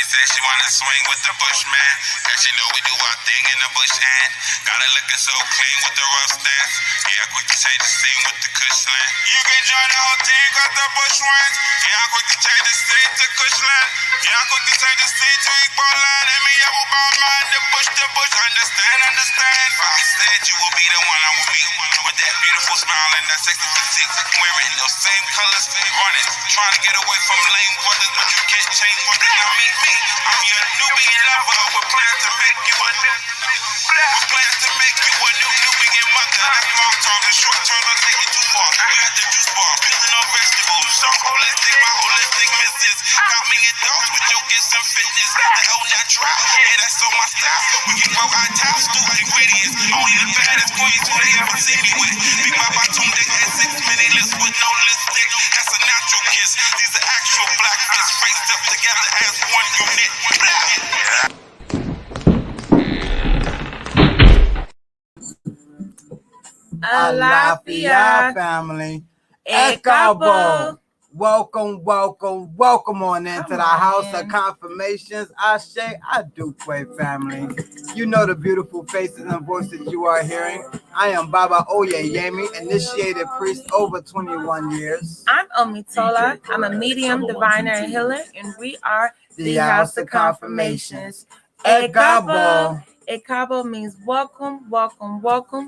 said she wanna swing with the Bushman. Cause she know we do our thing in the bush hand. Got her looking so clean with the rough stance. Yeah, quick to change the scene with the Cushland. You can join the whole team cause the bush wins. Yeah, I'm quick to change the scene to Cushland. Yeah, I'm quick to change the scene to Ebola. Let me up about mine, the bush, understand. I said you will be the one I will meet. With that beautiful smile and that sexy physique. Wearing those same colors, running. Trying to get away from lame brothers, but you can't change for me. Now meet me. I'm your newbie lover. With plans to make you a Nubian mother. That's long term. The short term I'll take it too far. We got the juice bar, building on vegetables. So holistic, my holistic missus. Got me indulged with your gifts and fitness. The whole natural. Yeah, that's so my style. We can grow our towels through ingredients. Only the baddest queens who they ever see me with. Big Mama Tunde had 6 mini lips with no lipstick. That's a natural kiss. These are actual black fists raced up together as one unit. Alafia family. Ekabo. Welcome on into the house of confirmations. Ashe, I do pray family. You know the beautiful faces and voices you are hearing. I am Baba Oyeyemi, initiated priest over 21 years. I'm Omitola. I'm a medium, diviner, and healer, and we are the house of confirmations. Ekabo. Ekabo means welcome.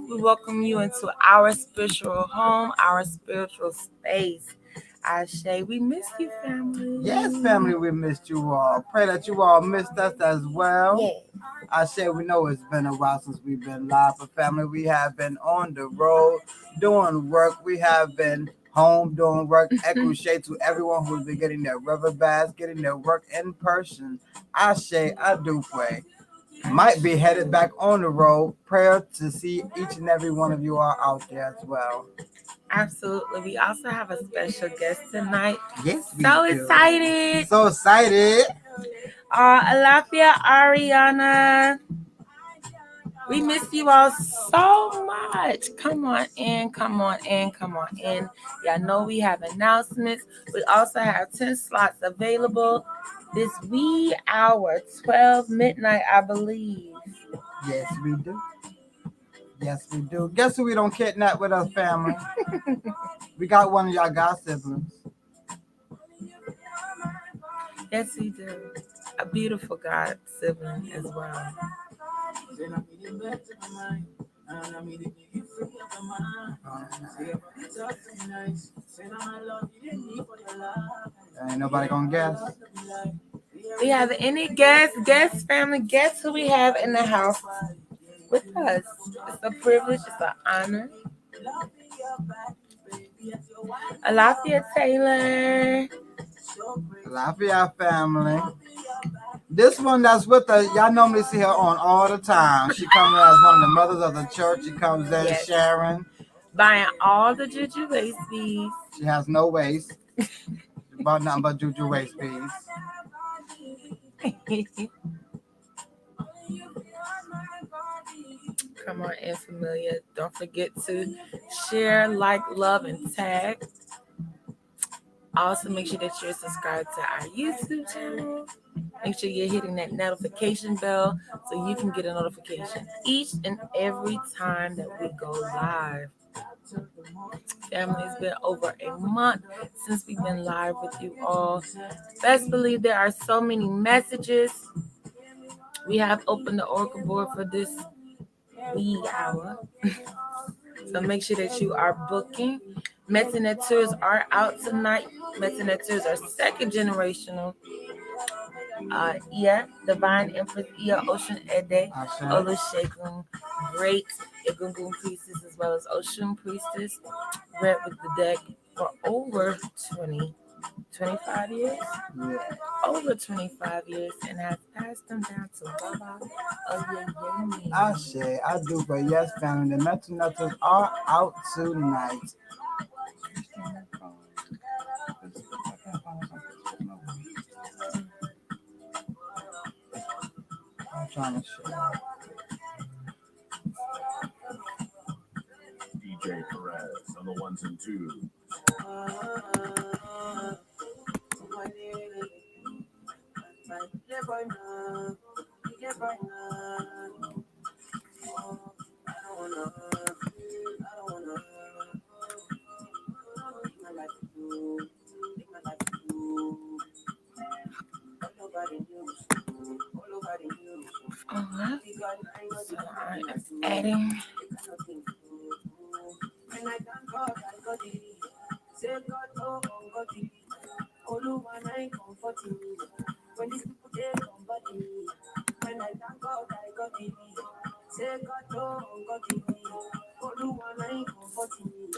We welcome you into our spiritual home, our spiritual space. Ashe, we miss you, family. Yes, family, we missed you all. Pray that you all missed us as well. Yeah. Ashe, we know it's been a while since we've been live for family. We have been on the road doing work. We have been home doing work. Echo shade to everyone who's been getting their river baths, getting their work in person. Ashe, I do pray. Might be headed back on the road. Prayer to see each and every one of you are out there as well. Absolutely. We also have a special guest tonight. Yes, we so do. Excited. So excited. Alafia Ariana. We miss you all so much. Come on in. Y'all know we have announcements. We also have 10 slots available this wee hour, 12 midnight, I believe. Yes, we do. Guess who we don't kidnap with us, family? We got one of y'all god siblings. Yes, we do. A beautiful god sibling as well. Ain't nobody gonna guess. We have any guests, family, guess who we have in the house with us. It's a privilege, it's an honor. Alafia Taylor. Alafia family. This one that's with us, y'all normally see her on all the time. She comes as one of the mothers of the church. She comes in sharing. Buying all the Juju waist beads. She has no waist. Bought nothing but Juju waist beads. Come on in, familiar. Don't forget to share, like, love, and tag. Also, make sure that you're subscribed to our YouTube channel. Make sure you're hitting that notification bell so you can get a notification each and every time that we go live. Family, it's been over a month since we've been live with you all. Best believe there are so many messages. We have opened the Oracle board for this wee hour. So make sure that you are booking. Metaneters are out tonight. Metaneters are second generational. Divine Empress Iya Ocean Ede, Olusegun, great Egungun priestess as well as Oshun priestess, read with the deck for over 25 years. Yeah. Over 25 years, and has passed them down to Baba Oyeyemi. Ashe, I do, but yes, family, the Metaneters are out tonight. I'm trying to show. DJ Perez on the ones and twos. So I am adding.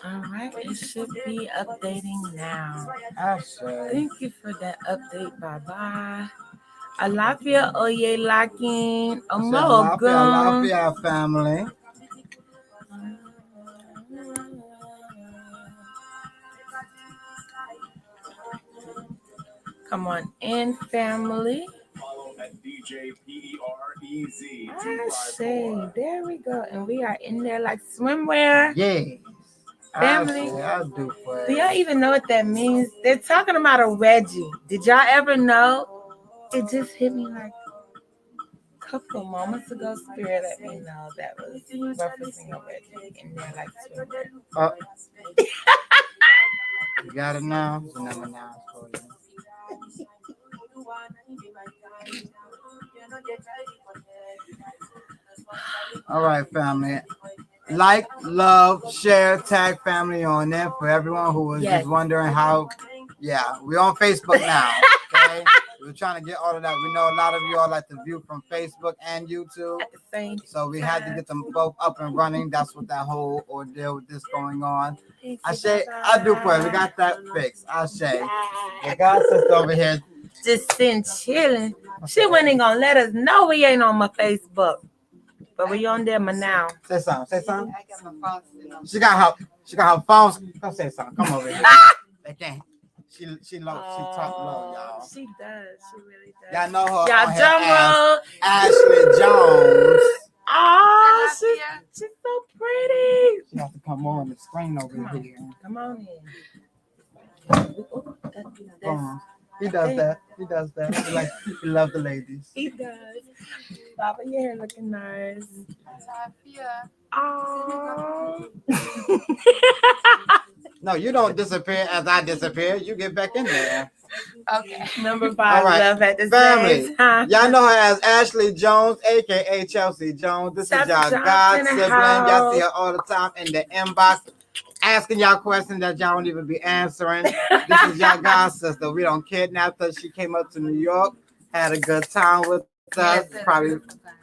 All right, it should be updating now. I say. Thank you for that update. Bye bye. Alafia Oye Lakin Lafayette, Omogun. Lafayette family. Come on in, family. Follow at DJ PEREZ I say, there we go. And we are in there like swimwear. Yes. Family. I do Do y'all even know what that means? They're talking about a wedgie. Did y'all ever know? It just hit me like a couple of moments ago. Spirit let me know that was referencing a wedgie in there like swimwear. You got it now? It's number 9 for you. All right, family. Like, love, share, tag family on there for everyone who was just wondering how. Yeah, we're on Facebook now. Okay, we're trying to get all of that. We know a lot of you all like to view from Facebook and YouTube, At the same so we had to get them both up and running. That's what that whole ordeal with this going on. I say, I do pray. We got that fixed. I say, the God sister over here just sitting chilling. She wasn't gonna let us know we ain't on my Facebook. But we on there now. Say something. Say something. She got her phone. Come say something. Come over here. They can't. She low. She talk low, y'all. She does. She really does. Y'all know her. Y'all drum roll. Ashley Jones. Oh, she's so pretty. She has to come on the screen over here. Come on in. He does that. He loves the ladies. He does. Baba, your hair looking nice. Oh. No, you don't disappear as I disappear. You get back in there. Okay. Number 5, right. love at the Family. same time. Y'all know her as Ashley Jones, aka Chelsea Jones. This is y'all God sibling. Y'all see her all the time in the inbox, asking y'all questions that y'all don't even be answering. This is y'all God sister. We don't kidnap her. She came up to New York, had a good time with us, probably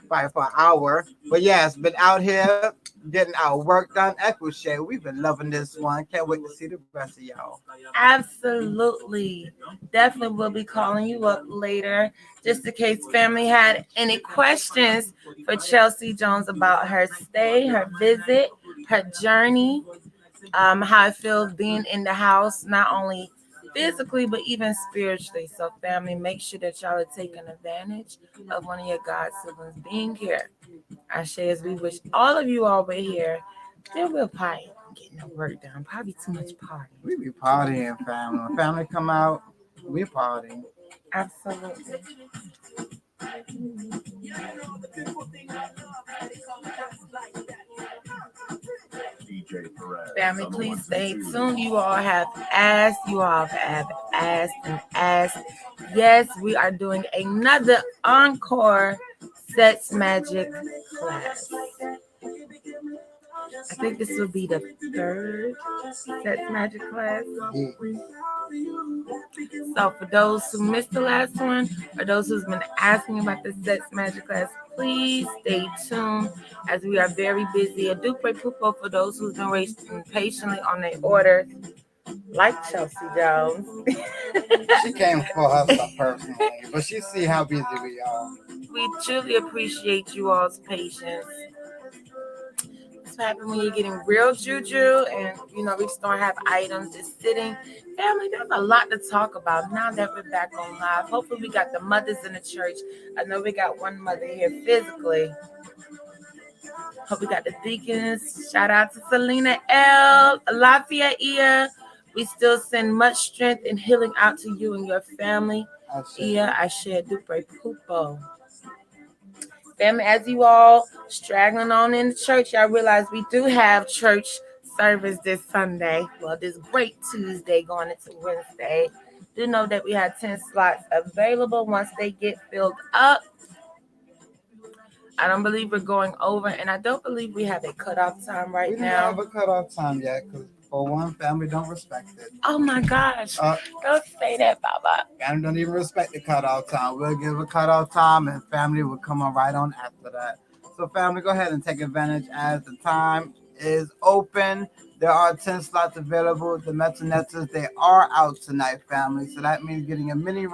for an hour. But yes, been out here getting our work done. Equishare. We've been loving this one. Can't wait to see the rest of y'all. Absolutely. Definitely will be calling you up later, just in case family had any questions for Chelsea Jones about her stay, her visit, her journey, how it feels being in the house, not only physically but even spiritually. So family, make sure that y'all are taking advantage of one of your God siblings being here. I say, as we wish all of you all were here, then we'll probably getting the work done. Probably too much party. We be partying, family. When family come out, we party. Absolutely. Family, please stay tuned. You all have asked. And asked. Yes, we are doing another encore Sets Magic class. I think this will be the 3rd Sets Magic class. So for those who missed the last one, or those who's been asking about the Sets Magic class, please stay tuned as we are very busy. I do pray pupo for those who've been waiting patiently on their orders, like Chelsea Jones. She came for her stuff personally, but she see how busy we are. We truly appreciate you all's patience. It's happening when you're getting real juju and we just don't have items just sitting. Family, there's a lot to talk about now that we're back on live. Hopefully we got the mothers in the church. I know we got one mother here physically. Hope we got the deacons. Shout out to Selena L. Lafayette. We still send much strength and healing out to you and your family. I share Dupe Pupo. Family, as you all straggling on in the church, y'all realize we do have church service this Sunday. Well, this great Tuesday going into Wednesday. Do know that we have 10 slots available. Once they get filled up, I don't believe we're going over, and I don't believe we have a cutoff time We right didn't now. have a cutoff time yet, because for one, family don't respect it. Oh my gosh. Uh, Don't say that, Baba. family don't even respect the cutoff time. We'll give a cutoff time, and family will come on right on after that. So, family, go ahead and take advantage as the time is open. There are 10 slots available. The Metanetters, they are out tonight, family. So that means getting a mini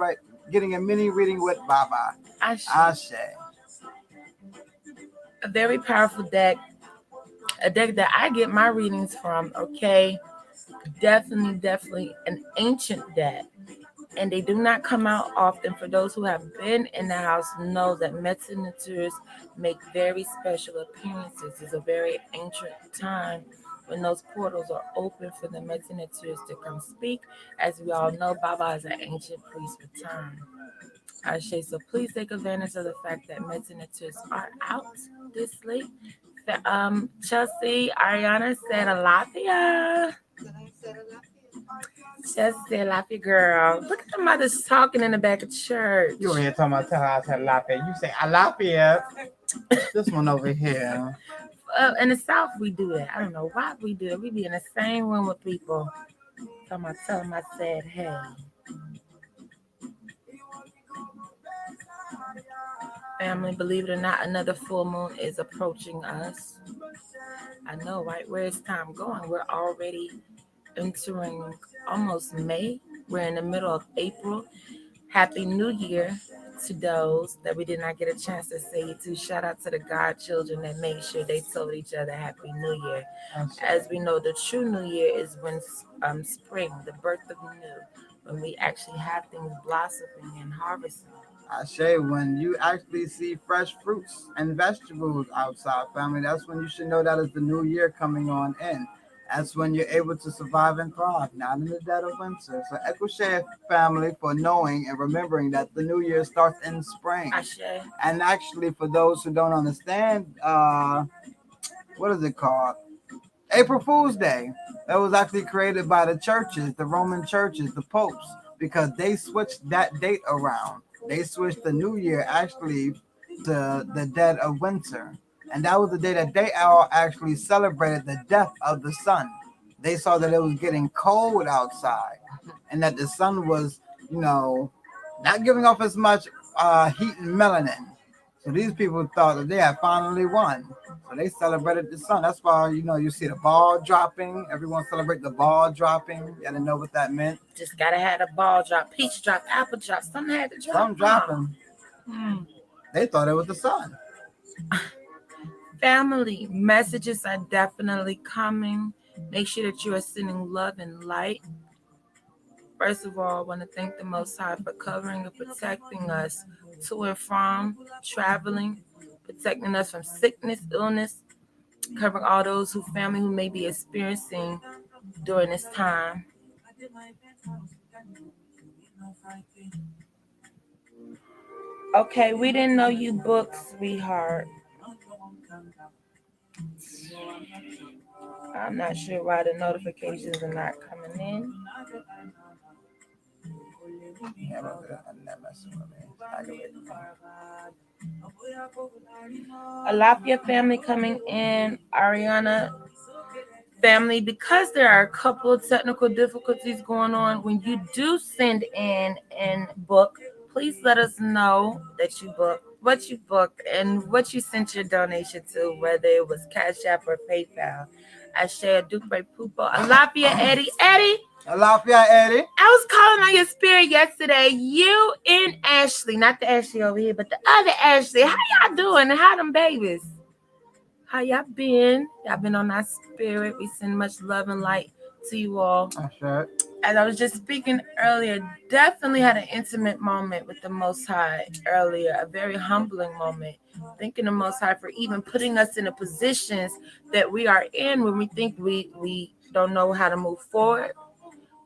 reading with Baba. Ashe. A very powerful deck. A deck that I get my readings from, okay? Definitely an ancient deck. And they do not come out often. For those who have been in the house know that Metanetters make very special appearances. It's a very ancient time when those portals are open for the Metanetters to come speak. As we all know, Baba is an ancient priest for time. Ashe, so please take advantage of the fact that Metanetters are out this late. Chelsea, Ariana said Alafia. Chelsea, Alafia girl. Look at the mothers talking in the back of church. You over here talking about tell her I said Lafayette. You say Alafia. This one over here. In the South, we do that. I don't know why we do it. We be in the same room with people. Tell them I said, hey. Family, believe it or not, another full moon is approaching us. I know, right? Where is time going? We're already entering almost May. We're in the middle of April. Happy New Year to those that we did not get a chance to say it to. Shout out to the godchildren that made sure they told each other Happy New Year. As we know, the true New Year is when spring, the birth of new, when we actually have things blossoming and harvesting. Ashe, when you actually see fresh fruits and vegetables outside, family, that's when you should know that is the new year coming on in. That's when you're able to survive and thrive, not in the dead of winter. So, Echo Share family for knowing and remembering that the new year starts in spring. Ashe. And actually, for those who don't understand, what is it called? April Fool's Day. That was actually created by the churches, the Roman churches, the popes, because they switched that date around. They switched the new year actually to the dead of winter. And that was the day that they all actually celebrated the death of the sun. They saw that it was getting cold outside and that the sun was, not giving off as much heat and melanin. So these people thought that they had finally won. So they celebrated the sun. That's why, you see the ball dropping. Everyone celebrate the ball dropping. You gotta know what that meant. Just gotta have the ball drop, peach drop, apple drop. Something had to drop. Something dropping. They thought it was the sun. Family messages are definitely coming. Make sure that you are sending love and light. First of all, I want to thank the Most High for covering and protecting us to and from traveling, protecting us from sickness, illness, covering all those family who may be experiencing during this time. Okay, we didn't know you booked, sweetheart. I'm not sure why the notifications are not coming in. Alapia family coming in. Ariana family, because there are a couple of technical difficulties going on, when you do send in and book, please let us know that you booked, what you booked, and what you sent your donation to, whether it was Cash App or PayPal. I share Dupe Pupo. Alapia Eddie. Alafia Eddie. I was calling on your spirit yesterday. You and Ashley, not the Ashley over here, but the other Ashley. How y'all doing? How them babies? How y'all been? Y'all been on our spirit. We send much love and light to you all. That's right. As I was just speaking earlier, definitely had an intimate moment with the Most High earlier, a very humbling moment. Thanking the Most High for even putting us in the positions that we are in when we think we don't know how to move forward,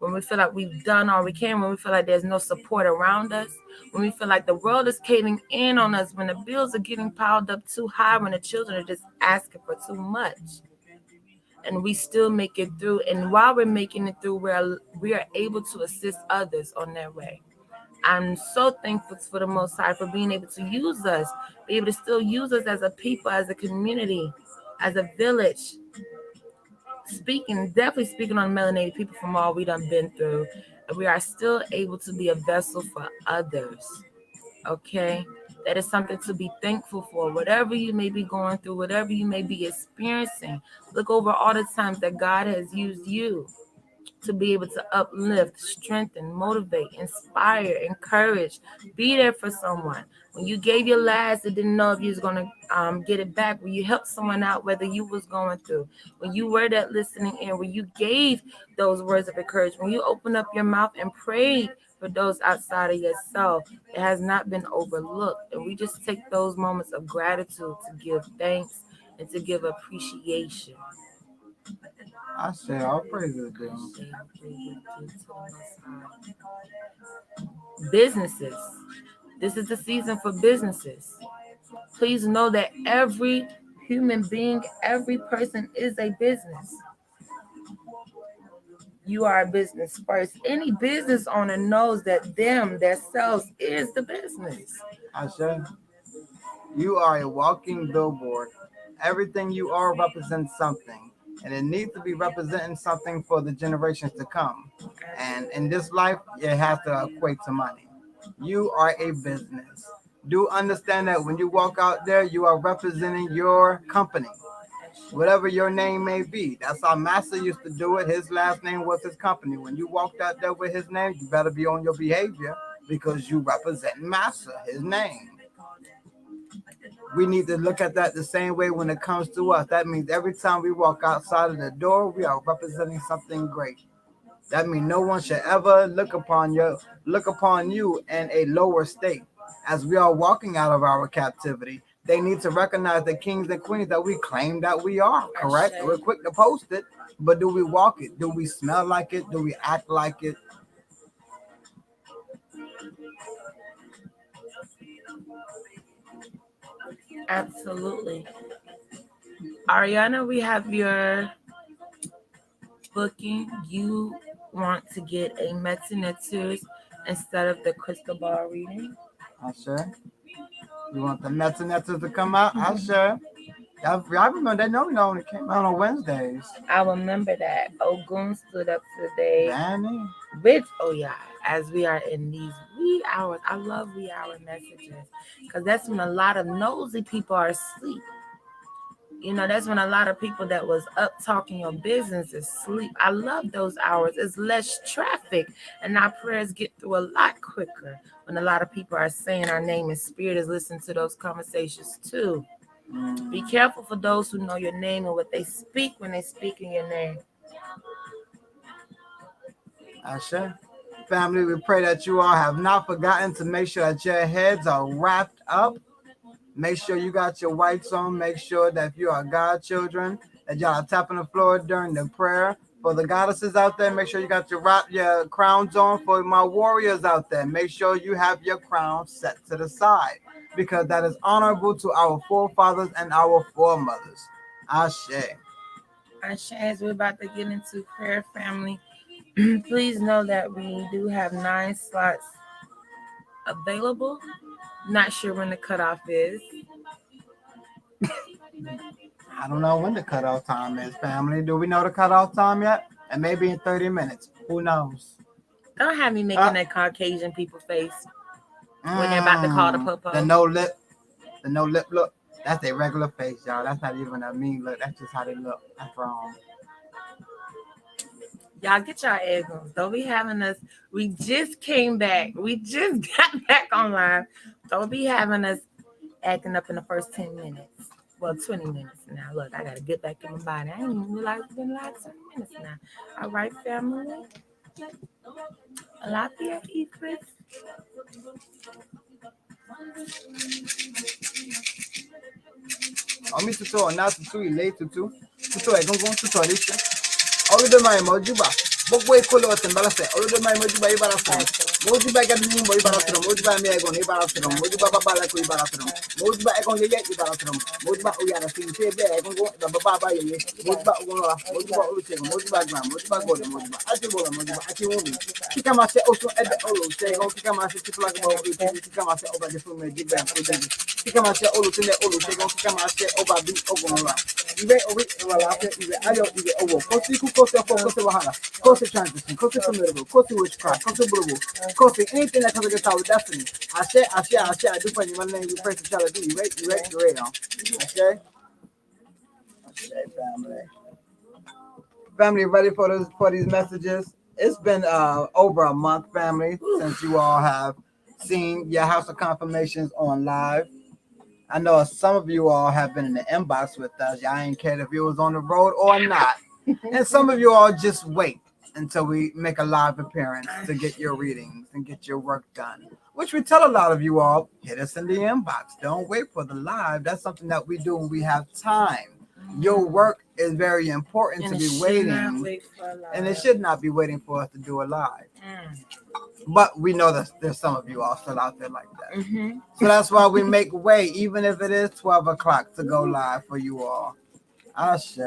when we feel like we've done all we can, when we feel like there's no support around us, when we feel like the world is caving in on us, when the bills are getting piled up too high, when the children are just asking for too much. And we still make it through. And while we're making it through, we are able to assist others on their way. I'm so thankful for the Most High for being able to use us, be able to still use us as a people, as a community, as a village. Definitely speaking on melanated people from all we done been through, we are still able to be a vessel for others. Okay, that is something to be thankful for. Whatever you may be going through, whatever you may be experiencing, look over all the times that God has used you to be able to uplift, strengthen, motivate, inspire, encourage, be there for someone. When you gave your last, and didn't know if you was gonna get it back. When you helped someone out, whether you was going through, when you were that listening ear, when you gave those words of encouragement, when you opened up your mouth and prayed for those outside of yourself, it has not been overlooked. And we just take those moments of gratitude to give thanks and to give appreciation. I say all praises to him. Businesses. This is the season for businesses. Please know that every human being, every person is a business. You are a business first. Any business owner knows that themselves is the business. I say you are a walking billboard. Everything you are represents something, and it needs to be representing something for the generations to come. And in this life, it has to equate to money. You are a business. Do understand that when you walk out there, you are representing your company, whatever your name may be. That's how Master used to do it. His last name was his company. When you walked out there with his name, you better be on your behavior because you represent Master, his name. We need to look at that the same way when it comes to us. That means every time we walk outside of the door, we are representing something great. That means no one should ever look upon you in a lower state. As we are walking out of our captivity, they need to recognize the kings and queens that we claim that we are. Correct? We're quick to post it, but do we walk it? Do we smell like it? Do we act like it? Absolutely. Ariana, we have your booking. You want to get a Metzner instead of the crystal ball reading? I sure. You want the Metzner to come out? I sure. I remember they only came out on Wednesdays. I remember that. Ogun stood up today. Danny. Which, oh yeah, as we are in these wee hours, I love wee hour messages because that's when a lot of nosy people are asleep. You know, that's when a lot of people that was up talking your business is sleep. I love those hours. It's less traffic, and our prayers get through a lot quicker when a lot of people are saying our name and spirit is listening to those conversations too. Be careful for those who know your name and what they speak when they speak in your name. Asha. Family, we pray that you all have not forgotten to make sure that your heads are wrapped up. Make sure you got your whites on. Make sure that if you are godchildren, that y'all are tapping the floor during the prayer. For the goddesses out there, make sure you got your crowns on. For my warriors out there, make sure you have your crown set to the side because that is honorable to our forefathers and our foremothers. Ashe. Ashe, as we're about to get into prayer, family, please know that we do have 9 slots available. Not sure when the cutoff is. I don't know when the cutoff time is, family. Do we know the cutoff time yet? And maybe in 30 minutes. Who knows? Don't have me making that Caucasian people face when they're about to call the popo. The no lip look. That's their regular face, y'all. That's not even a mean look. That's just how they look. That's wrong. Y'all get y'all eggs on. Don't be having us. We just came back. We just got back online. Don't be having us acting up in the first 10 minutes. Well, 20 minutes now. Look, I got to get back in my body. I didn't even realize it's been like 20 minutes now. All right, family. Alapia, Chris. Omi tutu ona tutu ile tutu. Tutu egungun tutu orisha. Omi do my emoji ba. Boy Colotin, Balasa, Odo my Mojiba Ibarasam, Mojiba Gadim, Ibarasam, Mojiba Megon, Ibarasam, Mojiba Balako Ibarasam, Mojiba Egon Ibarasam, Mojiba Uyana, I can go the Baba, Mojiba Ula, Mojiba Ulusen, Mojiba Gram, Mojiba Golden, Mojiba Atibola, Mojiba Atiwomi. Kikamase also at the Olu, say, oh, Kikamase to plug about it, Kikamase over the film, Kikamase Olu, the Olu, say, oh, Kikamase over the Ogomora. Ibe obi wala afe ibe ayo ibe owo kosi ku kosi afọ kosi wahala kosi transition kosi formidable kosi witchcraft kosi bulubu kosi anything that comes against our destiny. I do find you my name you pray to tell it you right Ashe family ready for these messages. It's been over a month, family, since you all have seen your House of Confirmations on live. I know some of you all have been in the inbox with us. Y'all ain't cared if you was on the road or not. And some of you all just wait until we make a live appearance to get your readings and get your work done. Which we tell a lot of you all, hit us in the inbox. Don't wait for the live. That's something that we do when we have time. Your work is very important to be waiting. And it should not be waiting for us to do a live. But we know that there's some of you all still out there like that. Mm-hmm. So that's why we make way, even if it is 12 o'clock, to go live for you all. Ashe.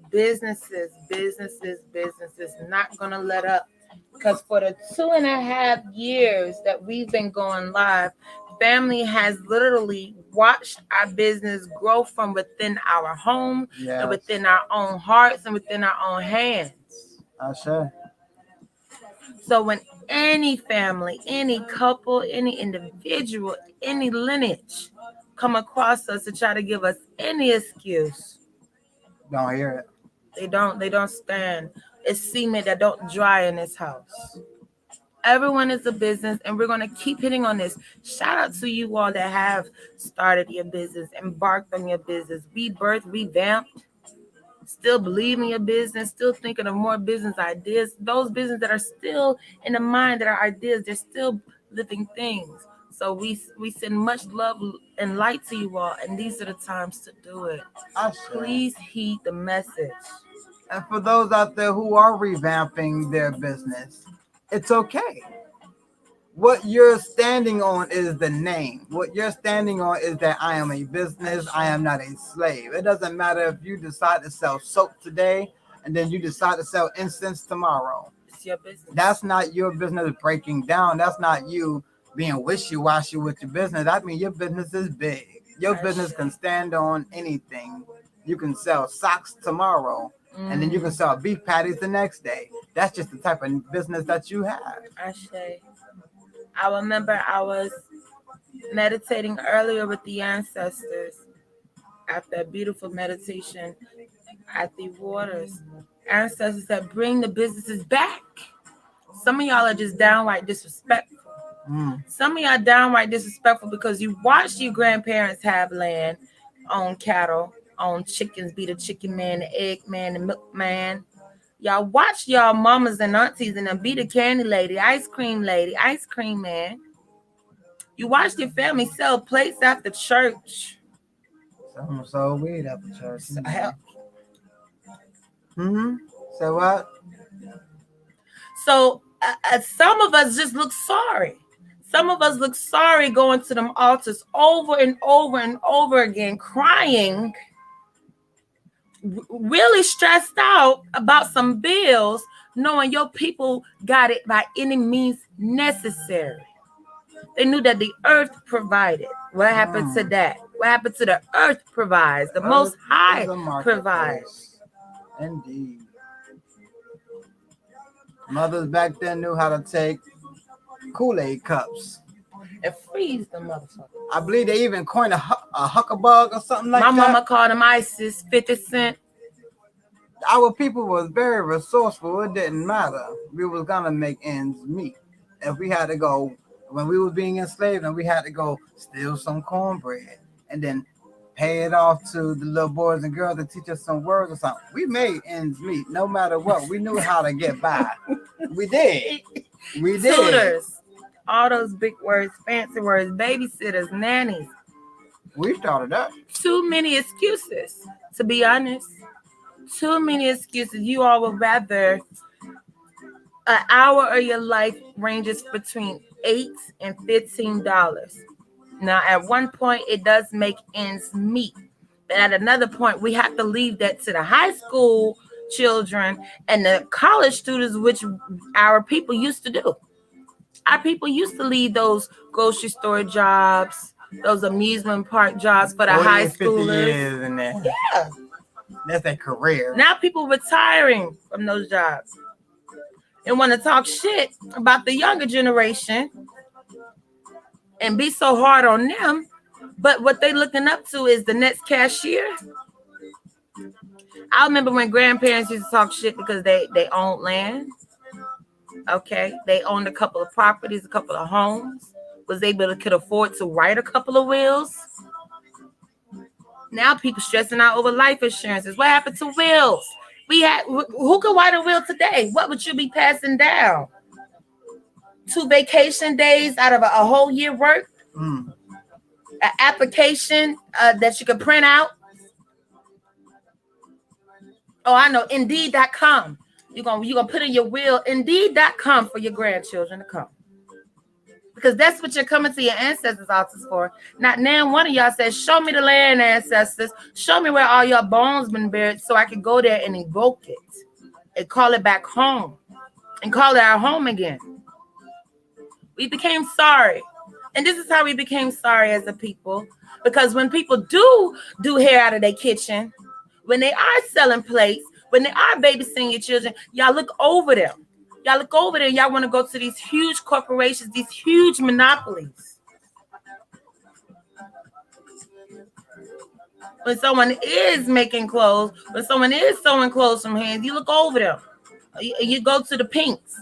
Businesses, not going to let up. Because for the 2.5 years that we've been going live, family has literally watched our business grow from within our home, and within our own hearts and within our own hands. Ashe. So when any family, any couple, any individual, any lineage come across us to try to give us any excuse, don't hear it. They don't stand. It's cement that don't dry in this house. Everyone is a business, and we're going to keep hitting on this. Shout out to you all that have started your business, embarked on your business, rebirthed, revamped, still believe in your business, still thinking of more business ideas. Those businesses that are still in the mind that are ideas, they're still living things. So we send much love and light to you all, and these are the times to do it. Please heed the message. And for those out there who are revamping their business, it's okay. What you're standing on is the name. What you're standing on is that I am a business. I am not a slave. It doesn't matter if you decide to sell soap today and then you decide to sell incense tomorrow. It's your business. That's not your business breaking down. That's not you being wishy-washy with your business. I mean, your business is big. Your business can stand on anything. You can sell socks tomorrow, and then you can sell beef patties the next day. That's just the type of business that you have. I remember I was meditating earlier with the ancestors after a beautiful meditation at the waters. Ancestors said, bring the businesses back. Some of y'all are just downright disrespectful. Some of y'all downright disrespectful because you watched your grandparents have land, own cattle, own chickens, be the chicken man, the egg man, the milk man. Y'all watch y'all mamas and aunties and them be the candy lady, ice cream man. You watched your family sell plates after church. Some sold weed after church. So what? So some of us just look sorry. Some of us look sorry going to them altars over and over and over again, crying, really stressed out about some bills, knowing your people got it by any means necessary. They knew that the earth provided. What happened to that? What happened to the earth provides? The Most High provides. Indeed. Mothers back then knew how to take Kool-Aid cups and freeze the motherfucker. I believe they even coined a huckabug or something like that. My mama called them ISIS, 50 Cent. Our people was very resourceful. It didn't matter. We was gonna make ends meet. If we had to go, when we was being enslaved, and we had to go steal some cornbread and then pay it off to the little boys and girls to teach us some words or something. We made ends meet no matter what. We knew how to get by. We did. We did. Tutors, all those big words, fancy words, babysitters, nannies. We started up. Too many excuses, to be honest. too many excuses. You all would rather an hour of your life ranges between $8 and $15. Now, at one point, it does make ends meet. But at another point, we have to leave that to the high school children and the college students, which our people used to do. Our people used to leave those grocery store jobs, those amusement park jobs for the 40 high and 50 schoolers. years in there. Yeah. That's a career. Now people retiring from those jobs and want to talk shit about the younger generation and be so hard on them. But what they looking up to is the next cashier. I remember when grandparents used to talk shit because they owned land. Okay. They owned a couple of properties, a couple of homes, could afford to write a couple of wills. Now people stressing out over life insurances. What happened to wills? Who could write a will today? What would you be passing down? 2 vacation days out of a whole year work? An application that you could print out? Oh, I know. Indeed.com. You're gonna put in your will, Indeed.com, for your grandchildren to come. Because that's what you're coming to your ancestors' office for. Not now one of y'all says, show me the land, ancestors. Show me where all your bones been buried so I can go there and evoke it and call it back home and call it our home again. We became sorry. And this is how we became sorry as a people. Because when people do hair out of their kitchen, when they are selling plates, when they are babysitting your children, y'all look over them. Y'all look over there. Y'all want to go to these huge corporations, these huge monopolies. When someone is making clothes, when someone is sewing clothes from hands, you look over them. You go to the Pinks,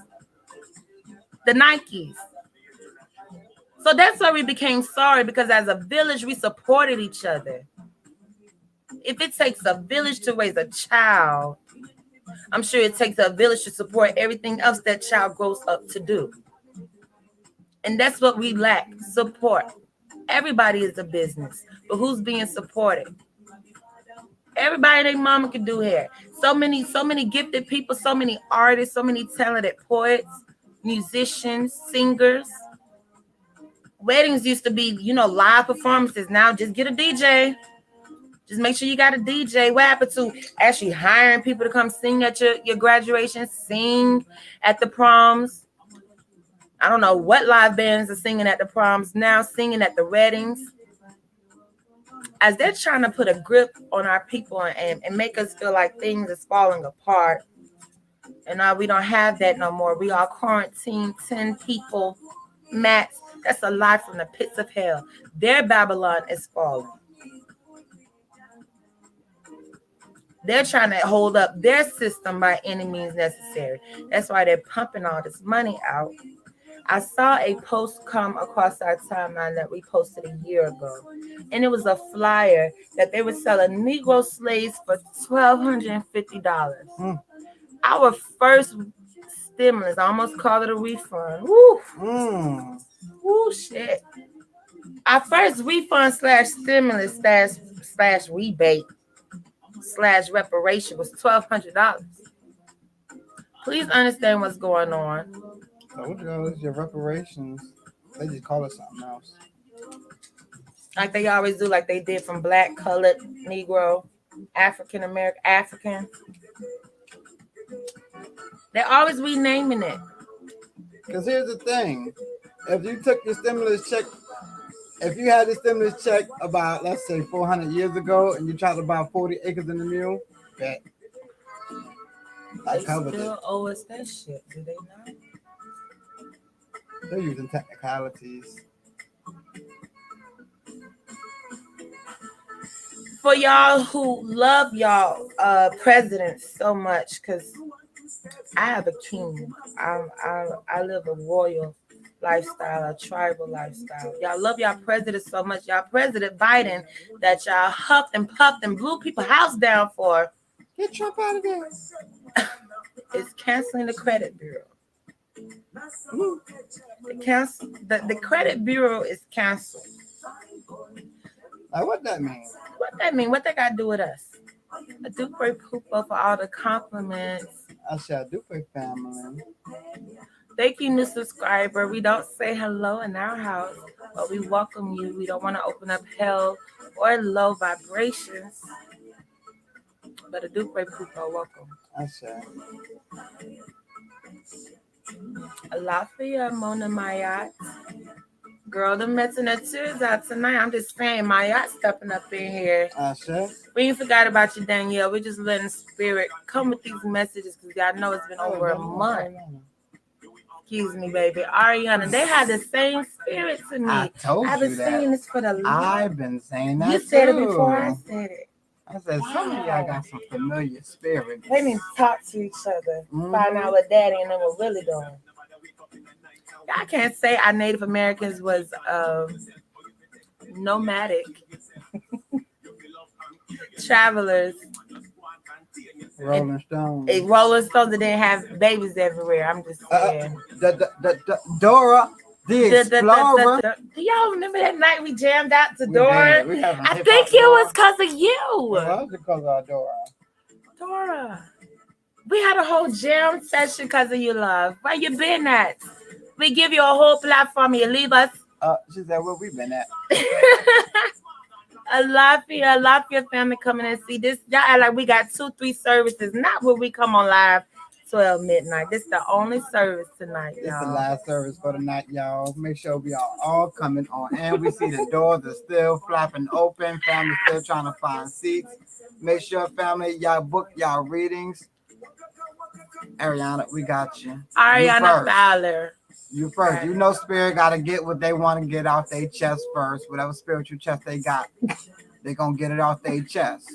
the Nikes. So that's why we became sorry, because as a village, we supported each other. If it takes a village to raise a child, I'm sure it takes a village to support everything else that child grows up to do. And that's what we lack, support. Everybody is a business, but who's being supported? Everybody, their mama can do hair. So many gifted people, so many artists, so many talented poets, musicians, singers. Weddings used to be, live performances. Now just get a DJ. Just make sure you got a DJ. What happened to actually hiring people to come sing at your graduation, sing at the proms? I don't know what live bands are singing at the proms now, singing at the weddings. As they're trying to put a grip on our people and make us feel like things is falling apart. And now we don't have that no more. We are quarantined, 10 people max. That's a lie from the pits of hell. Their Babylon is falling. They're trying to hold up their system by any means necessary. That's why they're pumping all this money out. I saw a post come across our timeline that we posted a year ago. And it was a flyer that they were selling Negro slaves for $1,250. Our first stimulus, I almost called it a refund. Woo. Woo, shit. Our first refund / stimulus / rebate / reparation was $1,200. Please understand what's going on. So what is your reparations? They just call it something else. Like they always do, like they did from Black, colored, Negro, African American, African. They're always renaming it. Because here's the thing. If you took your stimulus check, if you had the stimulus check about, let's say, 400 years ago, and you tried to buy 40 acres in the mule, bet. They still owe us that shit, do they not? They're using technicalities. For y'all who love y'all presidents so much, because I have a king. I live a royal lifestyle, a tribal lifestyle. Y'all love y'all president so much. Y'all President Biden that y'all huffed and puffed and blew people's house down for. Get Trump out of there. It's canceling the credit bureau. The credit bureau is canceled. Like, what that mean? What that mean? What they got to do with us? A Duper Poopo for all the compliments. I shall do for family. Thank you, new subscriber. We don't say hello in our house, but we welcome you. We don't want to open up hell or low vibrations. But a Duper Poopo, welcome. I shall. Alafia, Mona Mayat. Girl, the Mets and the tears out tonight. I'm just saying, Mayat stepping up in here. I shall. We ain't forgot about you, Danielle. We're just letting spirit come with these messages because y'all know it's been over a month. Excuse me, baby. Ariana, they had the same spirit to me. I told I've you been that. saying this for the longest. I've been saying that You said too. it before I said it. I said some of y'all got some familiar spirits. They need to talk to each other, Mhm. find out what daddy and them were really doing. I can't say our Native Americans was nomadic travelers. Rolling Stones. Rolling Stones that didn't have babies everywhere. I'm just saying. Dora the Explorer. Do y'all remember that night we jammed out to We Dora? did. We having I hip-hop think it Dora. was because of you. It was because of Dora. Dora. We had a whole jam session because of you, love. Where you been at? We give you a whole platform. You leave us. She said, where we been at? Alafia family coming and see this. Y'all act like we got 2-3 services. Not when we come on live 12 midnight. This is the only service tonight, It's y'all. the last service for the night, y'all. Make sure we are all coming on. And we see the doors are still flapping open. Family still trying to find seats. Make sure, family, y'all book y'all readings. Ariana, we got you. Ariana Fowler. You first. You know spirit got to get what they want to get off their chest first. Whatever spiritual chest they got, they going to get it off their chest.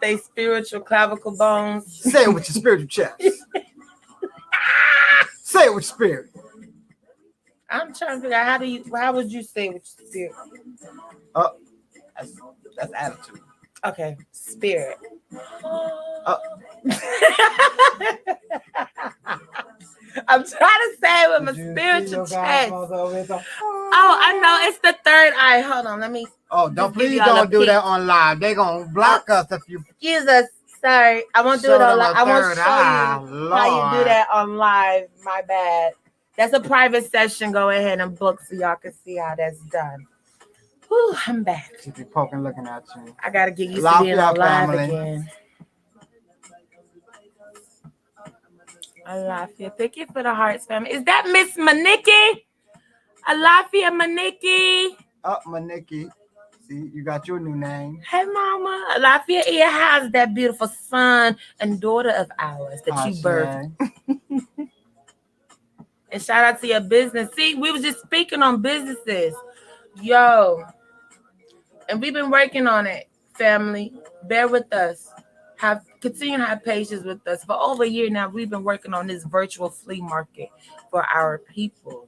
They spiritual clavicle bones. Say it with your spiritual chest. Say it with spirit. I'm trying to figure out how would you say with your spirit? That's attitude. Okay, spirit. I'm trying to say it with my spiritual chest. Oh, I know it's the third eye. Hold on, let me. Oh, please don't do that on live. They're gonna block us if you. Jesus, sorry, I won't do it on live. I won't show you how you do that on live. My bad. That's a private session. Go ahead and book so y'all can see how that's done. Whew, I'm back. She be poking, looking at you. I gotta get used to being on live again. Alafia, thank you for the hearts, family. Is that Miss Maniki? Alafia Maniki. Oh, Maniki. See, you got your new name. Hey, Mama. Alafia Ear has that beautiful son and daughter of ours that you birthed. And shout out to your business. See, we was just speaking on businesses. Yo. And we've been working on it, family. Bear with us. Continue to have patience with us. For over a year now, we've been working on this virtual flea market for our people.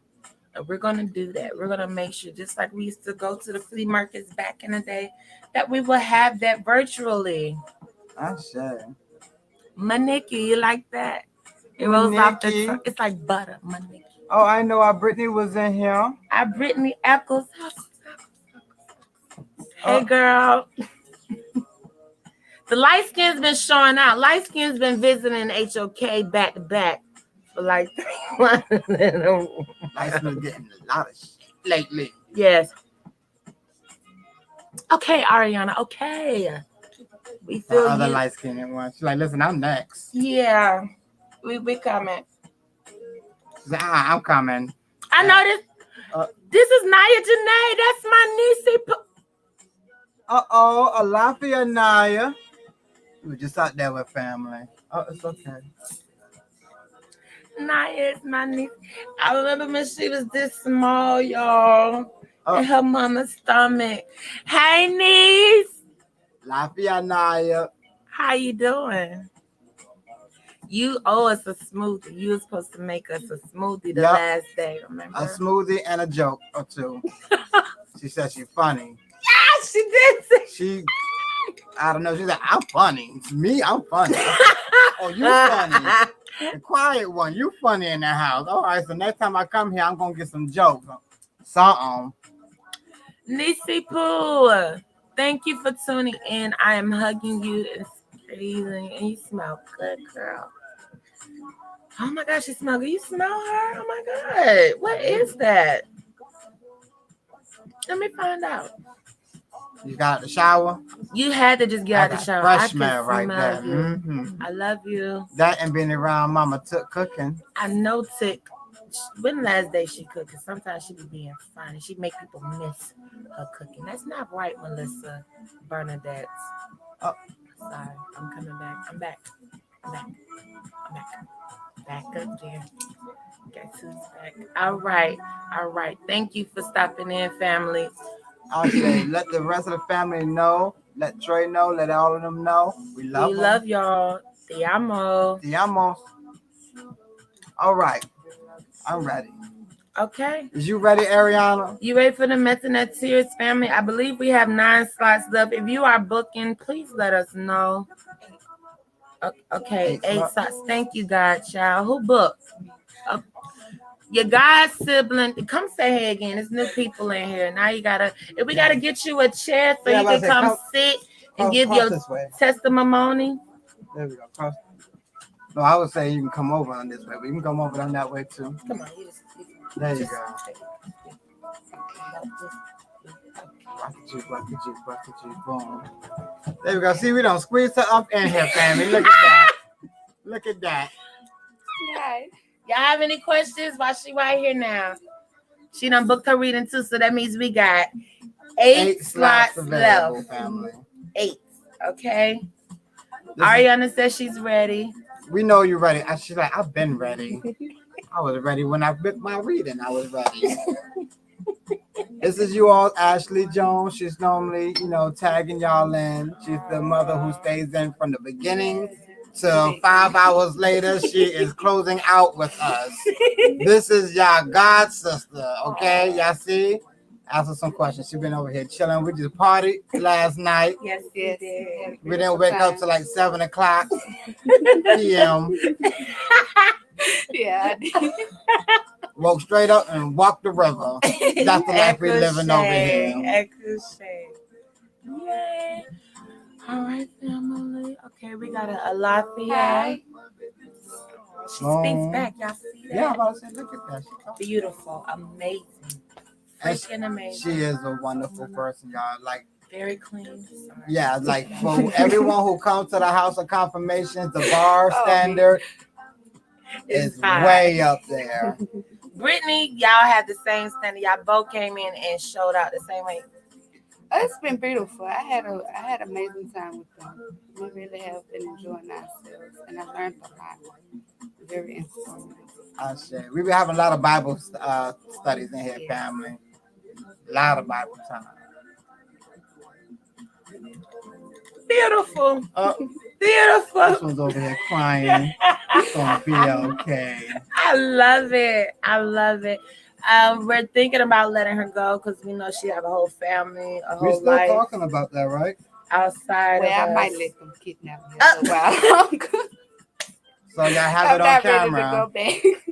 And we're going to do that. We're going to make sure, just like we used to go to the flea markets back in the day, that we will have that virtually. I say. Maniki, you like that? It rolls off the tongue. It's like butter, Maniki. Oh, I know our Brittany was in here. Our Brittany Eccles. Hey, girl. The light skin's been showing out. Light skin's been visiting HOK back to back for like 3 months. Light skin's getting a lot of shit lately. Yes. Okay, Ariana. Okay. We feel the other light skinned one. She's like, listen, I'm next. Yeah. We coming. She's like, I'm coming. I know this. This is Naya Janae. That's my niece. Alafia Naya. We were just out there with family. Oh, it's okay. Naya is my niece. I remember when she was this small, y'all. In her mama's stomach. Hey, niece. Alafia Naya. How you doing? You owe us a smoothie. You were supposed to make us a smoothie the last day, remember? A smoothie and a joke or two. She said she's funny. Yeah, she did. I don't know. She's like, I'm funny. It's me, I'm funny. Oh, you funny. The quiet one. You funny in the house. All right, so next time I come here, I'm going to get some jokes. Something. Nisi Poo, thank you for tuning in. I am hugging you in freezing, and you smell good, girl. Oh my gosh, you smell good. You smell her? Oh my god, what is that? Let me find out. You got the shower? You had to just get I out the got shower. fresh I can smell right there. you. Mhm. I love you. That and being around Mama Took cooking. I know Tick. When the last day she cooked? Because sometimes she be being funny. She make people miss her cooking. That's not right, Melissa Bernadette. Oh. Sorry, I'm coming back. I'm back. I'm back. I'm back. Back again. Guess who's back? All right. All right. Thank you for stopping in, family. I'll say, let the rest of the family know. Let Trey know. Let all of them know. We love them. love y'all. Te amo. Te amo. All right. I'm ready. Okay. Is you ready, Ariana? You ready for the Methanet Tears family? I believe we have 9 slots left. If you are booking, please let us know. Okay, 8 slots. Thank you, Godchild. Who booked? Your God sibling. Come say hey again. There's new people in here. Now you gotta. If we gotta get you a chair so you can come sit and give your testimony. There we go. Cross. No, I would say you can come over on this way, but you can come over on that way too. Come on, there you go. Rock the Jeep, boom. There we go. See, we don't squeeze her up in here, family. Look at that. Look at that. Right. Y'all have any questions while she right here now? She done booked her reading too, so that means we got 8 slots left. Family. 8. Okay. Ariana says she's ready. We know you're ready. She's like, I've been ready. I was ready when I booked my reading. I was ready. This is you all, Ashley Jones. She's normally, tagging y'all in. She's the mother who stays in from the beginning till 5 hours later. She is closing out with us. This is y'all God sister, okay? Y'all see? Ask her some questions. She's been over here chilling. We just partied last night. Yes, we did. We didn't wake up till like 7 o'clock p.m. Yeah, I did. Woke straight up and walked the river. That's the life we're living over here. Yay. All right, family. Okay, we got a Alafia. She speaks back. Y'all see that? Yeah, I'm about to say, look at that. Beautiful. Amazing. Freaking amazing. She is a wonderful person, y'all. Like, very clean. Sorry. Yeah, like for everyone who comes to the house of confirmations, the bar standard is way up there. Brittany, y'all have the same standard. Y'all both came in and showed out the same way. It's been beautiful. I had an amazing time with them. We really have been enjoying ourselves, and I learned a lot. Very informative. We've been having a lot of Bible studies in here, family. A lot of Bible time. Beautiful. Beautiful. This one's over here crying. It's gonna be okay. I love it. I love it. We're thinking about letting her go because we know she have a whole family, a whole life. We're still talking about that, right? Outside well, of I might let them kidnap me a while. So y'all have it on camera. Ready to go back.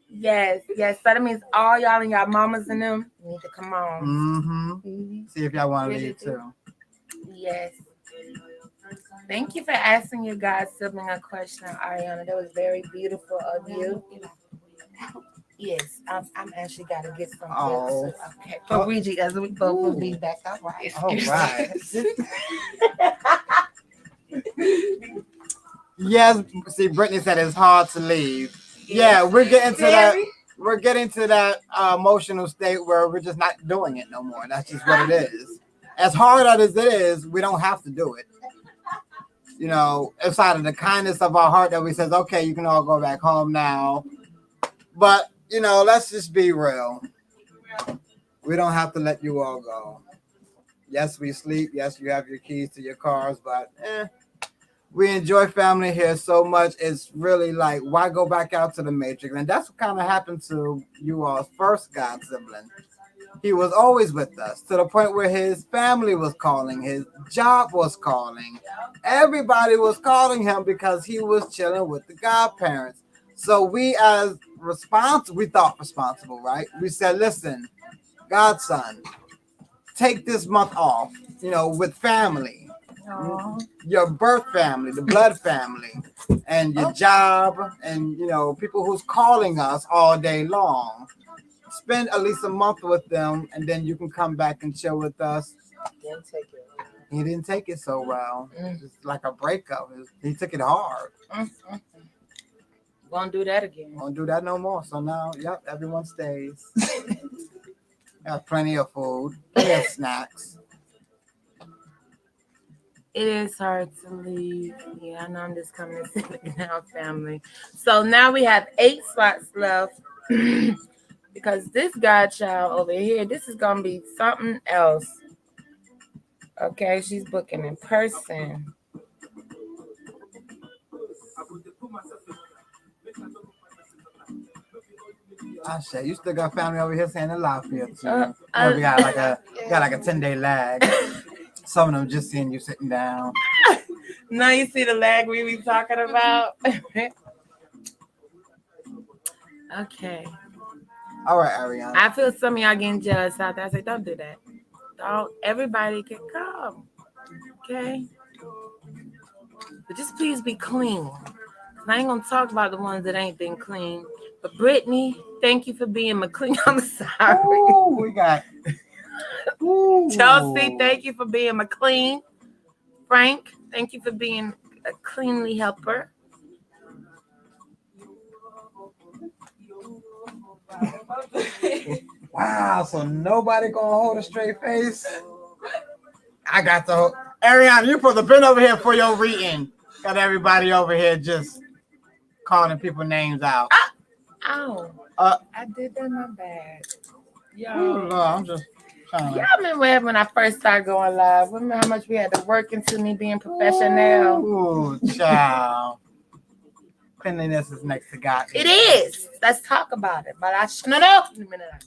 Yes. So that means all y'all and y'all mamas and them need to come on. Mm-hmm. See if y'all want to leave too. Yes. Thank you for asking your God sibling a question, Ariana. That was very beautiful of you. Yes, I'm actually got to get some tips. Okay, for Ouija, as we both will be back. All right. Yes, see, Brittany said it's hard to leave. Yeah, we're getting to that. We're getting to that emotional state where we're just not doing it no more. That's just what it is. As hard as it is, we don't have to do it. It's out of the kindness of our heart that we says, okay, you can all go back home now. But, let's just be real. We don't have to let you all go. Yes, we sleep. Yes, you have your keys to your cars, but we enjoy family here so much. It's really like, why go back out to the matrix? And that's what kind of happened to you all's first God sibling. He was always with us to the point where his family was calling, his job was calling. Everybody was calling him because he was chilling with the godparents. So we thought responsible, right? We said, listen, Godson, take this month off, with family. Aw. your birth family, the blood family, and your job, and people who's calling us all day long. Spend at least a month with them, and then you can come back and chill with us. Didn't take it. He didn't take it so well. Mm. It's like a breakup. He took it hard. Won't do that again. Won't do that no more. So now, yep, everyone stays. Got plenty of food, plenty of snacks. It is hard to leave. Yeah, I know I'm just coming to sit now, family. So now we have 8 slots left because this godchild over here, this is gonna be something else. Okay, she's booking in person. I say you still got family over here saying a lot for you too. We got like a 10-day lag. Some of them just seeing you sitting down. Now you see the lag we be talking about. Okay. All right, Ariana. I feel some of y'all getting jealous out there. I say, don't do that. Don't. Everybody can come. Okay. But just please be clean. I ain't gonna talk about the ones that ain't been clean. But Brittany, thank you for being McClean. I'm sorry. Ooh, we got. Ooh. Chelsea, thank you for being McClean. Frank, thank you for being a cleanly helper. Wow, so nobody gonna hold a straight face. I got the Ariana. You supposed to been over here for your reading. Got everybody over here just calling people names out. Oh, I did that. My bad. Ooh, Lord, I'm just trying to. Y'all remember when I first started going live? Remember how much we had to work into me being professional? Ooh, child. Cleanliness is next to God. It is. Let's talk about it. But I shouldn't know in a minute.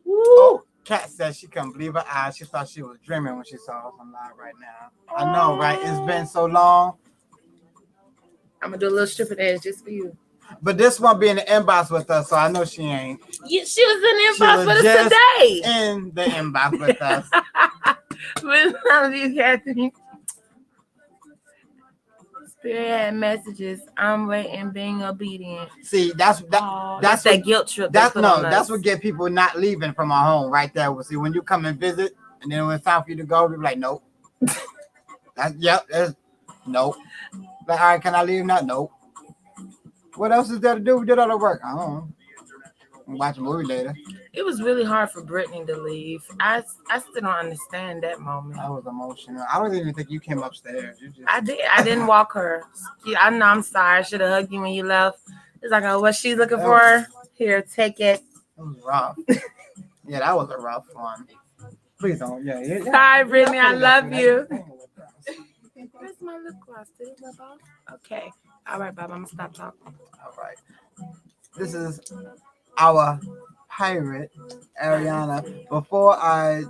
Ooh. Kat said she couldn't believe her eyes. She thought she was dreaming when she saw us on live right now. I know, right? It's been so long. I'm gonna do a little stripping edge just for you. But this one be in the inbox with us, so I know she ain't. Yeah, she was in the inbox with us today. In the inbox with us. With some of you Kathy. Spirit had messages. I'm waiting, being obedient. See, that's that guilt trip. That's what get people not leaving from our home right there. See, when you come and visit, and then when it's time for you to go, we be like, nope. Nope. Like, all right, can I leave now? Nope. What else is there to do? We did all the work. I don't know. We'll watch a movie later. It was really hard for Brittany to leave. I still don't understand that moment. I was emotional. I don't even think you came upstairs. I did. I didn't walk her. I know. I'm sorry. I should have hugged you when you left. It's like, oh, what she's looking for? Here, take it. It was rough. Yeah, that was a rough one. Please don't. Yeah. Sorry, Brittany. I love you. Where's my lip gloss? Did it rub off? Okay. All right, Bob. I'm gonna stop talking. All right. This is our pirate, Ariana. Before I